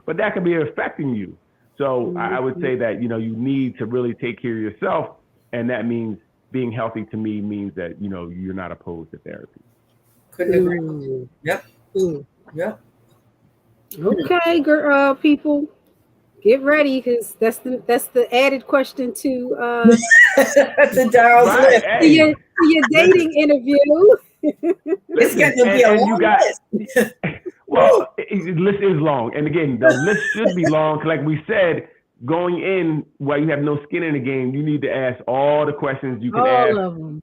but that could be affecting you. So I would say that, you need to really take care of yourself. And that means being healthy to me means that, you're not opposed to therapy. Couldn't agree. Yep. Okay, girl, people. Get ready, because that's the added question to the Daryl's list. To your dating interview. It's going to be a long list. Well, the list is long, and again, the list should be long. Like we said, going in while you have no skin in the game, you need to ask all the questions you can ask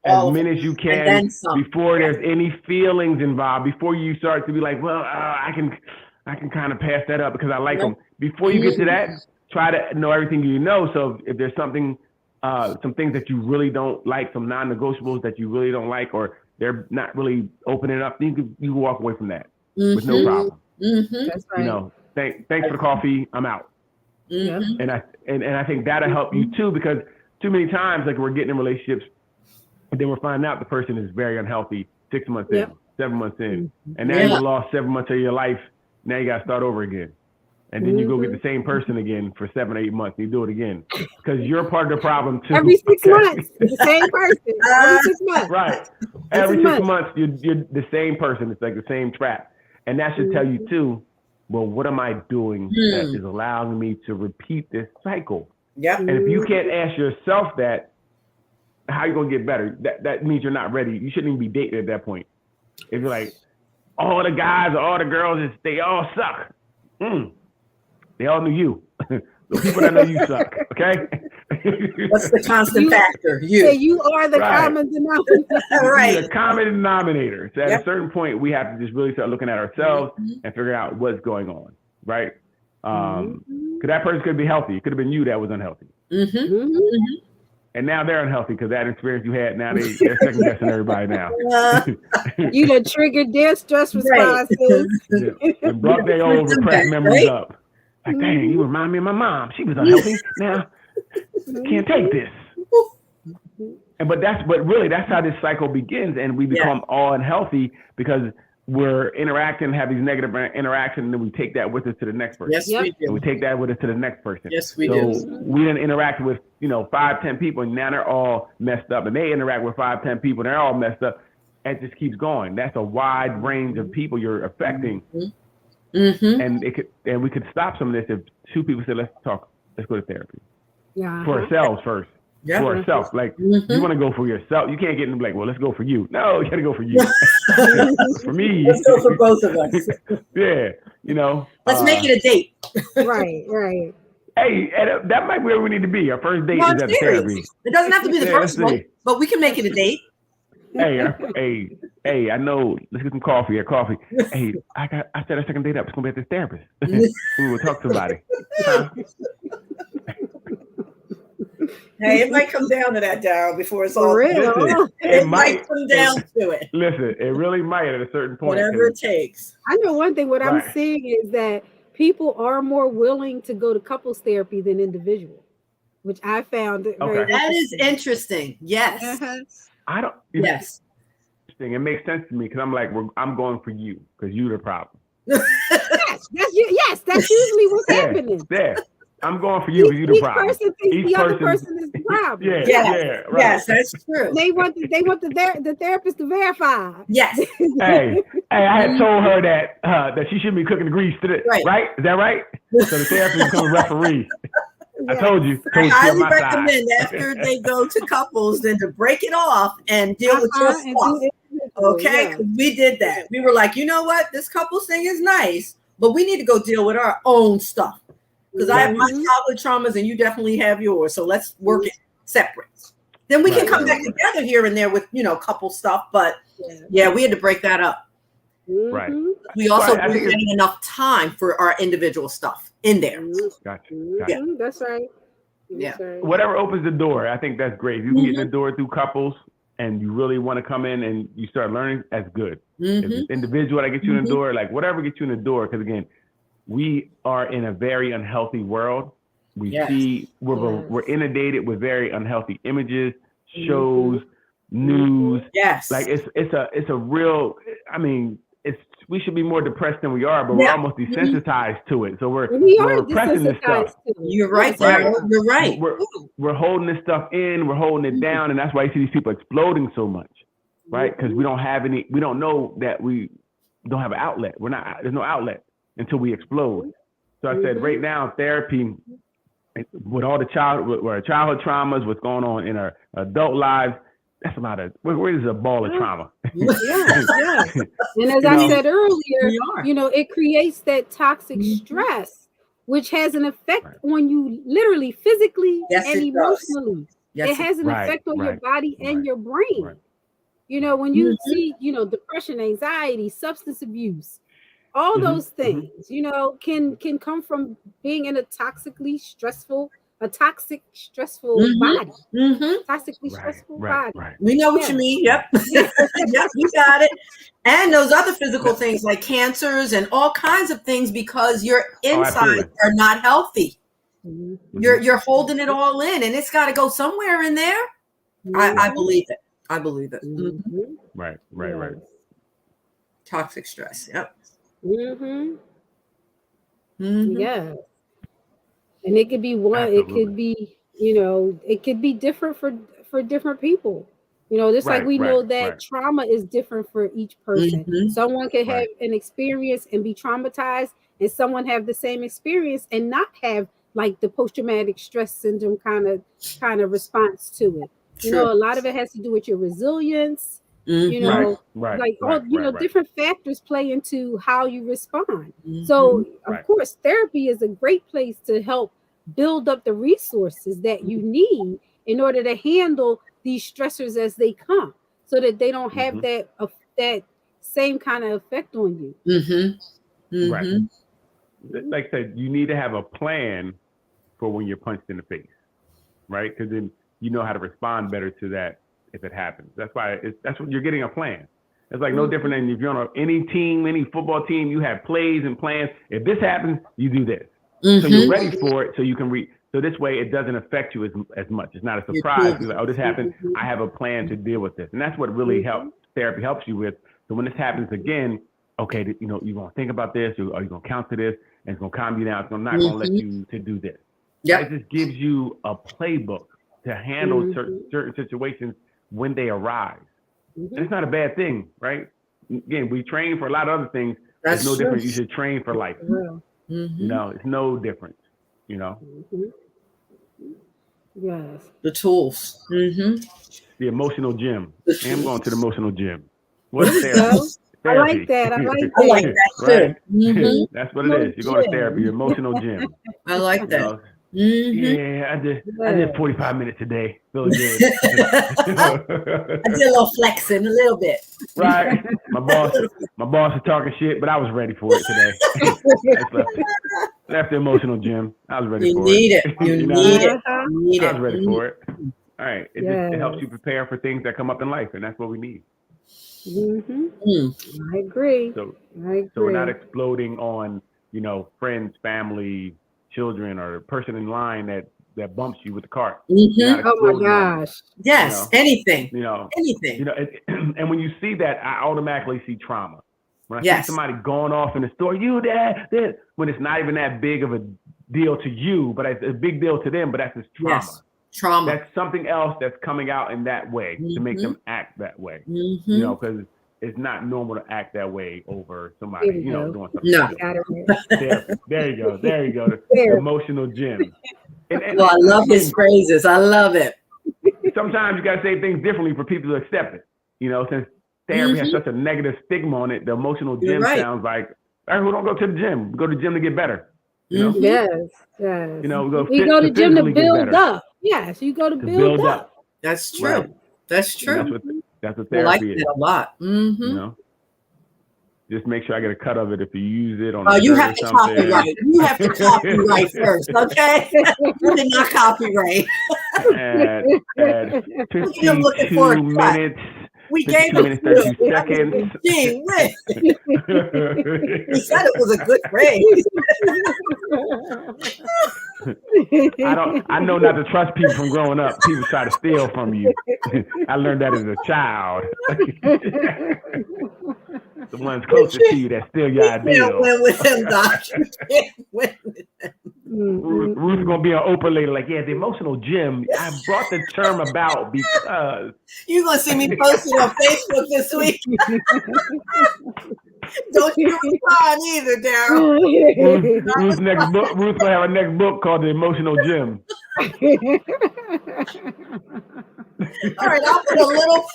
as many as you can before there's any feelings involved. Before you start to be like, well, I can kind of pass that up because I like them. Before you get to that, try to know everything you know. So if there's something, some things that you really don't like, some non-negotiables that you really don't like, or they're not really opening up, you can walk away from that with no problem. That's right. Thanks for the coffee. I'm out. And I think that'll help you too, because too many times, like, we're getting in relationships and then we're finding out the person is very unhealthy 6 months in, 7 months in, and now you lost 7 months of your life. Now you got to start over again. And then you go get the same person again for 7 or 8 months. And you do it again because you're part of the problem too. Every 6 months, the same person. Every 6 months. Right. Every 6 months, you're the same person. It's like the same trap. And that should tell you too, well, what am I doing that is allowing me to repeat this cycle? Yep. And if you can't ask yourself that, how are you going to get better? That means you're not ready. You shouldn't even be dating at that point. If you're like, all the guys or all the girls, they all suck. They all knew you. The people that know you suck, okay? What's the constant factor? You. Yeah, you are the common denominator. Right. You're the common denominator. So at a certain point, we have to just really start looking at ourselves and figure out what's going on, right? Because that person could be healthy. It could have been you that was unhealthy. And now they're unhealthy because that experience you had, now they're second guessing everybody now. You done triggered their stress responses. And brought their old repressed memories up. Like, dang, you remind me of my mom. She was unhealthy. Now, can't take this. But really, that's how this cycle begins, and we become all unhealthy because we're interacting, have these negative interactions, and then we take that with us to the next person. Yes, we do. And we take that with us to the next person. Yes, we do. So we didn't interact with 5, 10 people, and now they're all messed up. And they interact with 5, 10 people, and they're all messed up. And it just keeps going. That's a wide range of people you're affecting. And we could stop some of this if 2 people said, let's talk, let's go to therapy. For ourselves first. For ourselves. Like, you want to go for yourself. You can't get in like, well, let's go for you. No, you got to go for you. For me. Let's go for both of us. Let's make it a date. Right. Hey, that might be where we need to be. Our first date is at the therapy. It doesn't have to be the first one, but we can make it a date. Hey, I know. Let's get some coffee. Hey, I set a second date up. It's gonna be at this therapist. We will talk to somebody. Hey, it might come down to that, Daryl, before it's For all real. Listen, it might come down to it. Listen, it really might at a certain point. Whatever it takes. I know one thing. What I'm Right. seeing is that people are more willing to go to couples therapy than individual, which I found very Okay. That is interesting. interesting. Yes. Uh-huh. I don't. Yes. It makes sense to me because I'm like, I'm going for you because you're the problem. Yes, that's usually what's happening. Yeah, I'm going for you because you're the Each problem. person thinks the other person is the problem. Yeah, Yes. right. Yes, that's true. They want the therapist to verify. Yes. Hey, I had told her that she shouldn't be cooking the grease today. Right? Is that right? So the therapist become a referee. I told you. I highly recommend after they go to couples then to break it off and deal with your stuff. Okay, yeah. We did that. We were like, you know what? This couples thing is nice, but we need to go deal with our own stuff. Because I have my childhood traumas and you definitely have yours. So let's work it separate. Then we can come back together here and there with, couple stuff. But yeah, we had to break that up. Right. We also weren't getting enough time for our individual stuff in there. Gotcha. Yeah, that's right. Yeah. Whatever opens the door, I think that's great. If you can get in the door through couples and you really want to come in and you start learning, that's good. If it's individual that gets you in the door, like whatever gets you in the door, because again, we are in a very unhealthy world. We see we're inundated with very unhealthy images, shows, news. Yes. Like it's a real. I mean, we should be more depressed than we are, but we're almost desensitized to it. So we're repressing this stuff. You're right, Daryl. You're right. We're holding this stuff in. We're holding it down, and that's why you see these people exploding so much, right? Because we don't have any. We don't know that we don't have an outlet. There's no outlet until we explode. So I said, right now, therapy, with all the childhood traumas, what's going on in our adult lives, that's a lot of, where is a ball of trauma? Yeah. And as I said earlier, it creates that toxic stress, which has an effect on you literally, physically, and emotionally. It has an effect on your body and your brain. When you see, depression, anxiety, substance abuse, all those things, can come from being in a toxic, stressful body. Toxically stressful body. We know what you mean. Yep. Yep, you got it. And those other physical things like cancers and all kinds of things because your insides are not healthy. You're holding it all in and it's got to go somewhere in there. I believe it. I believe it. Right. Toxic stress. Yep. Yeah. And it could be it could be, it could be different for different people. Just like we know that trauma is different for each person. Someone could have an experience and be traumatized, and someone have the same experience and not have like the post-traumatic stress syndrome kind of response to it. A lot of it has to do with your resilience. Different factors play into how you respond. So of course, therapy is a great place to help build up the resources that you need in order to handle these stressors as they come, so that they don't have that same kind of effect on you. Right. Like I said, you need to have a plan for when you're punched in the face, right? Because then you know how to respond better to that if it happens. That's why that's what you're getting, a plan. It's like no different than if you're on any team, any football team, you have plays and plans. If this happens, you do this. So you're ready for it, so you can so this way it doesn't affect you as much. It's not a surprise. You're like, oh, this happened. I have a plan to deal with this. And that's what really therapy helps you with. So when this happens again, okay, you're going to think about this, or you're going to counter this, and it's going to calm you down. It's not going to let you to do this. Yeah. It just gives you a playbook to handle certain situations when they arise. And it's not a bad thing, right? Again, we train for a lot of other things. It's no different. You should train for life. It's no different, Yes. The tools. The emotional gym. I'm going to the emotional gym. What's therapy? I like that. I like that too. That's what it is. You're going to therapy, your emotional gym. I like that. Yeah, I did 45 minutes a day. Feeling good. I did a little flexing, a little bit. Right. My boss is talking shit, but I was ready for it today. That's the emotional gym. I was ready You for need it. it. You You know what I need mean? it. You need I it. was ready for it. All right. It helps you Yes. prepare for things that come up in life, and that's what we need. Mm-hmm. Mm. I agree. So I so we're not agree. exploding on, friends, family, children, or the person in line that bumps you with the cart. You're not Mm-hmm. Oh my exploding on them. gosh. You Yes. know, Anything. you know, Anything. and when you see that, I automatically see trauma. When I see Yes. somebody going off in the store, you that, when it's not even that big of a deal to you, but it's a big deal to them, but that's just trauma. Yes. Trauma. That's something else that's coming out in that way to make Mm-hmm. them act that way. Mm-hmm. Because it's not normal to act that way over somebody, Here we go. doing something No. I stupid. got it right. Therapy. There you go. There you go. The There. emotional gym. And Well, I love his again, phrases. I love it. sometimes you got to say things differently for people to accept it. Since therapy has Mm-hmm. such a negative stigma on it, the emotional You're gym right. sounds like, hey, we don't go to the gym. We go to the gym to get better. Mm-hmm. Yes. Yes. We go We go to to gym to physically get build better, up. Yes, you go to to build build up. up. That's true. Right. That's And true. that's what I like therapy is. that a lot. Mm-hmm. Just make sure I get a cut of it if you use it on Oh, a you shirt have or to something. copyright. You have to copyright first, okay? You did not copyright. at Look at him looking for a 52 cut. minutes, We gave 52 it minutes, to you. 32 seconds. Gee whiz. He said it was a good phrase. I know not to trust people from growing up. People try to steal from you. I learned that as a child. The ones closest to you that steal your You can't ideals. win with him, Doc. You can't win with him. Ruth's gonna be an Oprah later, like, yeah, the emotional gym. I brought the term about because You're going to see me posting on Facebook this week. Don't you respond either, Daryl. Ruth's next book. Ruth's gonna have a next book called The Emotional Gym. All right, I'll put a little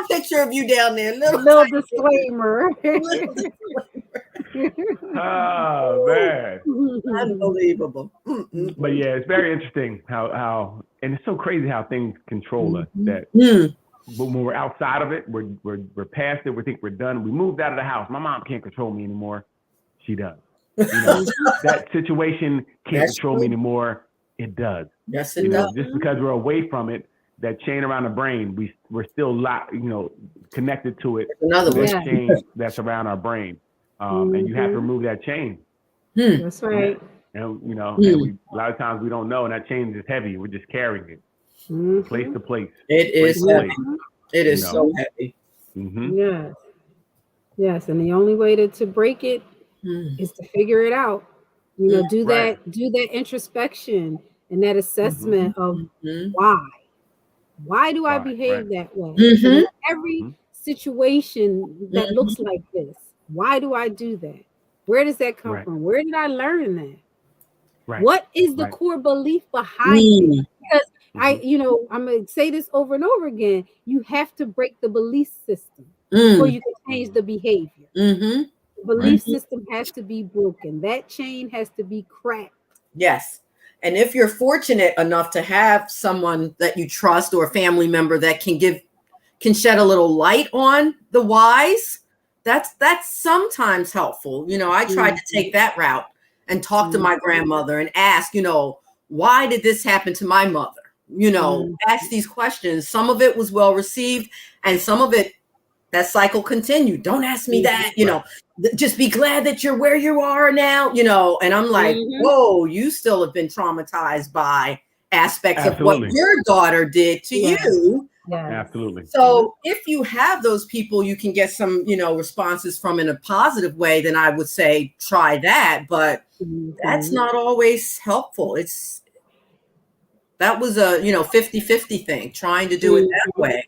picture of you down there. Little disclaimer. Oh man. Unbelievable. But yeah, it's very interesting how and it's so crazy how things control us that but when we're outside of it, we're past it, we think we're done. We moved out of the house. My mom can't control me anymore. She does. That situation can't control me anymore. It does. Yes, it does. Just because we're away from it, that chain around the brain, we're still connected to it. Another one. That chain that's around our brain. And you have to remove that chain. That's right. And and we a lot of times we don't know, and that chain is heavy. We're just carrying it place to place. It is heavy. It is so heavy. Yes. Yes, and the only way to break it is to figure it out. Do Right. that introspection and that assessment of why. Why do I behave that way? In every situation that looks like this, why do I do that? Where does that come from? Where did I learn that? Right. What is the core belief behind it? Because I'm gonna say this over and over again. You have to break the belief system before you can change the behavior. The belief system has to be broken. That chain has to be cracked. Yes. And if you're fortunate enough to have someone that you trust or a family member that can shed a little light on the whys, that's sometimes helpful. I tried to take that route and talk to my grandmother and ask, why did this happen to my mother? Ask these questions. Some of it was well received, and some of it, that cycle continued. Don't ask me that, just be glad that you're where you are now, and I'm like, whoa, you still have been traumatized by aspects of what your daughter did to you. Yes. Absolutely. So if you have those people you can get some, responses from in a positive way, then I would say try that. But that's not always helpful. That was a 50-50 thing, trying to do it that way.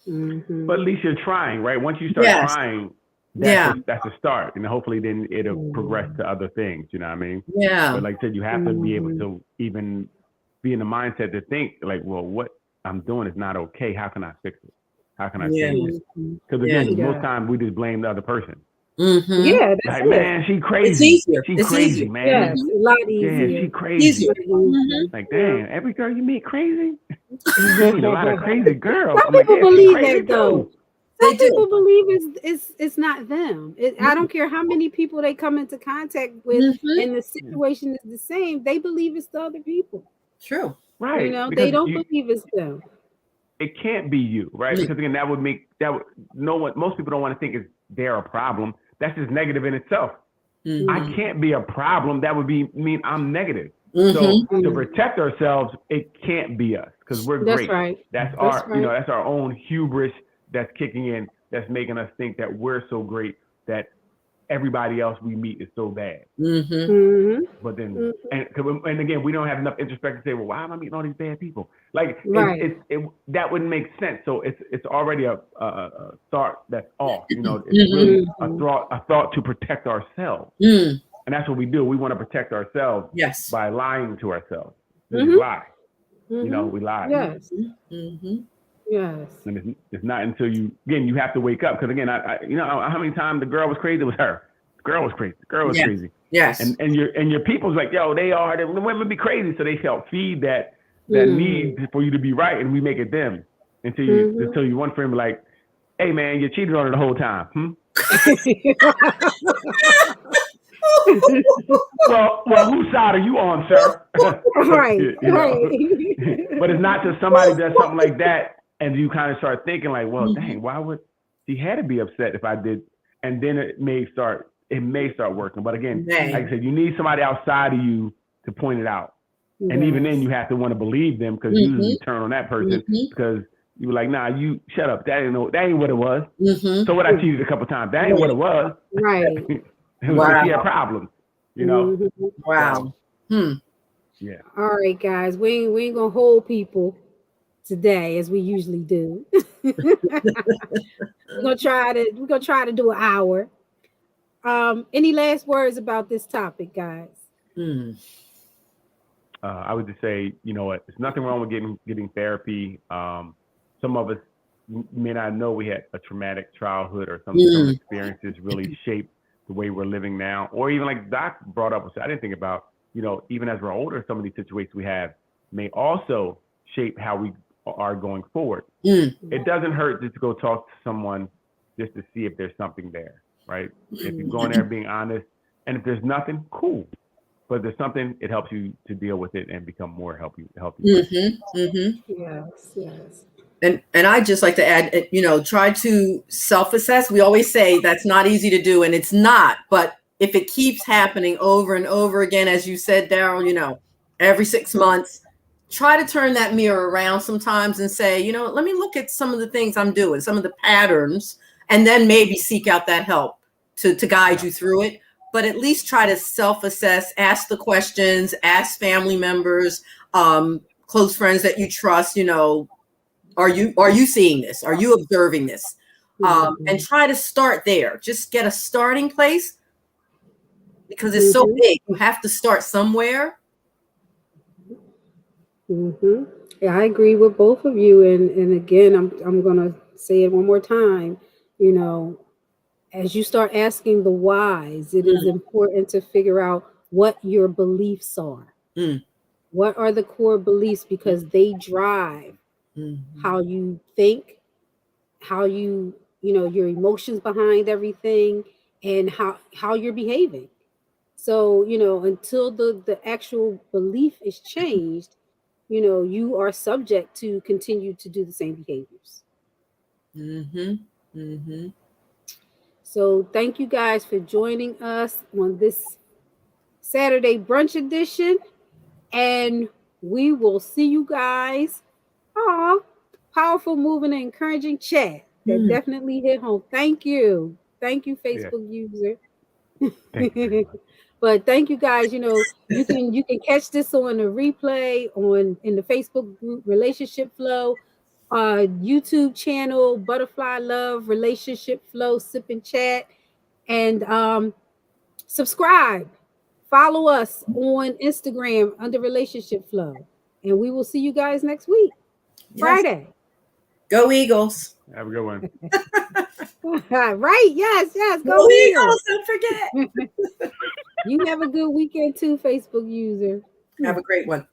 But at least you're trying, right? Once you start trying, that's a start, and hopefully then it'll progress to other things. You know what I mean? Yeah. But like I said, you have to be able to even be in the mindset to think like, well, what I'm doing is not okay. How can I fix it? How can I change it? Because again, most times we just blame the other person. Yeah, that's like, it. man, she crazy. It's easier. She It's crazy, easier. man. Yes, a lot easier. Yeah, she crazy. Easier. Like, damn, every girl you meet crazy. You meet a lot of crazy girls. Some I'm like, people yeah, she believe crazy that though. too. They Some do. people believe it's not them. I don't care how many people they come into contact with, Mhm. and the situation is the same. They believe it's the other people. True. You Right. know, Because they don't believe it's them. it can't be you, right? Mm. Because again, most people don't want to think it's they're a problem. That's just negative in itself. I Mhm. can't be a problem. That would mean I'm negative. So Mhm. to protect ourselves, it can't be us because we're That's great. right. That's That's our, right. that's our own hubris that's kicking in. That's making us think that we're so great that everybody else we meet is so bad. Mhm. Hmm. But then, Hmm. and again, we don't have enough introspection to say, well, why am I meeting all these bad people? Like Right. that wouldn't make sense. So it's already a thought that's off. It's Mhm. really a Hmm. thought to protect ourselves. Mm. And that's what we do. We want to protect ourselves Yes. by lying to ourselves. We just Hmm. lie. Hmm. We lie. Yes. Mhm. Yes. And it's not until you have to wake up. Because again, how many times the girl was crazy? It was her. The girl was crazy. The girl was Yes. crazy. Yes. And your people's like, yo, the women be crazy. So they help feed that Hmm. need for you to be right. And we make it them Hmm. until you one friend be like, hey man, you cheated on her the whole time. Well, whose side are you on, sir? Right. you Right. know, but it's not just somebody does something like that, and you kind of start thinking like, well, Mhm. dang, why would she had to be upset if I did? And then it may start working. But again, like Nay. I said, you need somebody outside of you to point it out, and even then, Yes. you have to want to believe them because usually Mhm. you turn on that person Mhm. because you were like, nah, you shut up. That ain't what it was. Mhm. So what I cheated a couple times. That ain't what it was. Right. It was because she had Wow. problems. Hmm. So Wow. Hmm. yeah. All right, guys. We ain't gonna hold people today as we usually do. We're gonna try to do an hour. Any last words about this topic, guys? Hmm. I would just say, you know what, there's nothing wrong with getting therapy. Some of us may not know we had a traumatic childhood or some Mm. experiences really shape the way we're living now. Or even like Doc brought up, which I didn't think about, even as we're older, some of these situations we have may also shape how we are going forward. Mm. It doesn't hurt just to go talk to someone just to see if there's something there, right? If you go in there being honest, and if there's nothing, cool. But if there's something, it helps you to deal with it and become more healthy person. Mhm. Mhm. Yes, yes. And I just like to add, try to self-assess. We always say that's not easy to do, and it's not. But if it keeps happening over and over again, as you said, Daryl, every 6 months, try to turn that mirror around sometimes and say, let me look at some of the things I'm doing, some of the patterns, and then maybe seek out that help to guide Yeah. you through it. But at least try to self-assess, ask the questions, ask family members, close friends that you trust, are you seeing this? Are you observing this? And Mhm. try to start there. Just get a starting place because it's so Mhm. big. You have to start somewhere. Mhm. Yeah, I agree with both of you. And again, I'm gonna say it one more time. You know, as you start asking the whys, it is Mm, important to figure out what your beliefs are. mm, What are the core beliefs? Because they drive mm, how you think, how your emotions behind everything, and how you're behaving. So, until the actual belief is changed, you are subject to continue to do the same behaviors. mm, mm, So, thank you guys for joining us on this Saturday brunch edition, and we will see you guys. Aw, powerful, moving, and encouraging chat that mm. definitely hit home. Thank you, Yeah. Facebook user. Thank you very much. But thank you guys. You can catch this on a replay in the Facebook group Relationship Flow, YouTube channel Butterfly Love Relationship Flow Sip and Chat, and subscribe. Follow us on Instagram under Relationship Flow, and we will see you guys next week, Yes. Friday. Go Eagles. Have a good one. Right? Yes, yes. Go Go Eagles. Eagles. Don't forget. You have a good weekend too, Facebook user. Have a great one.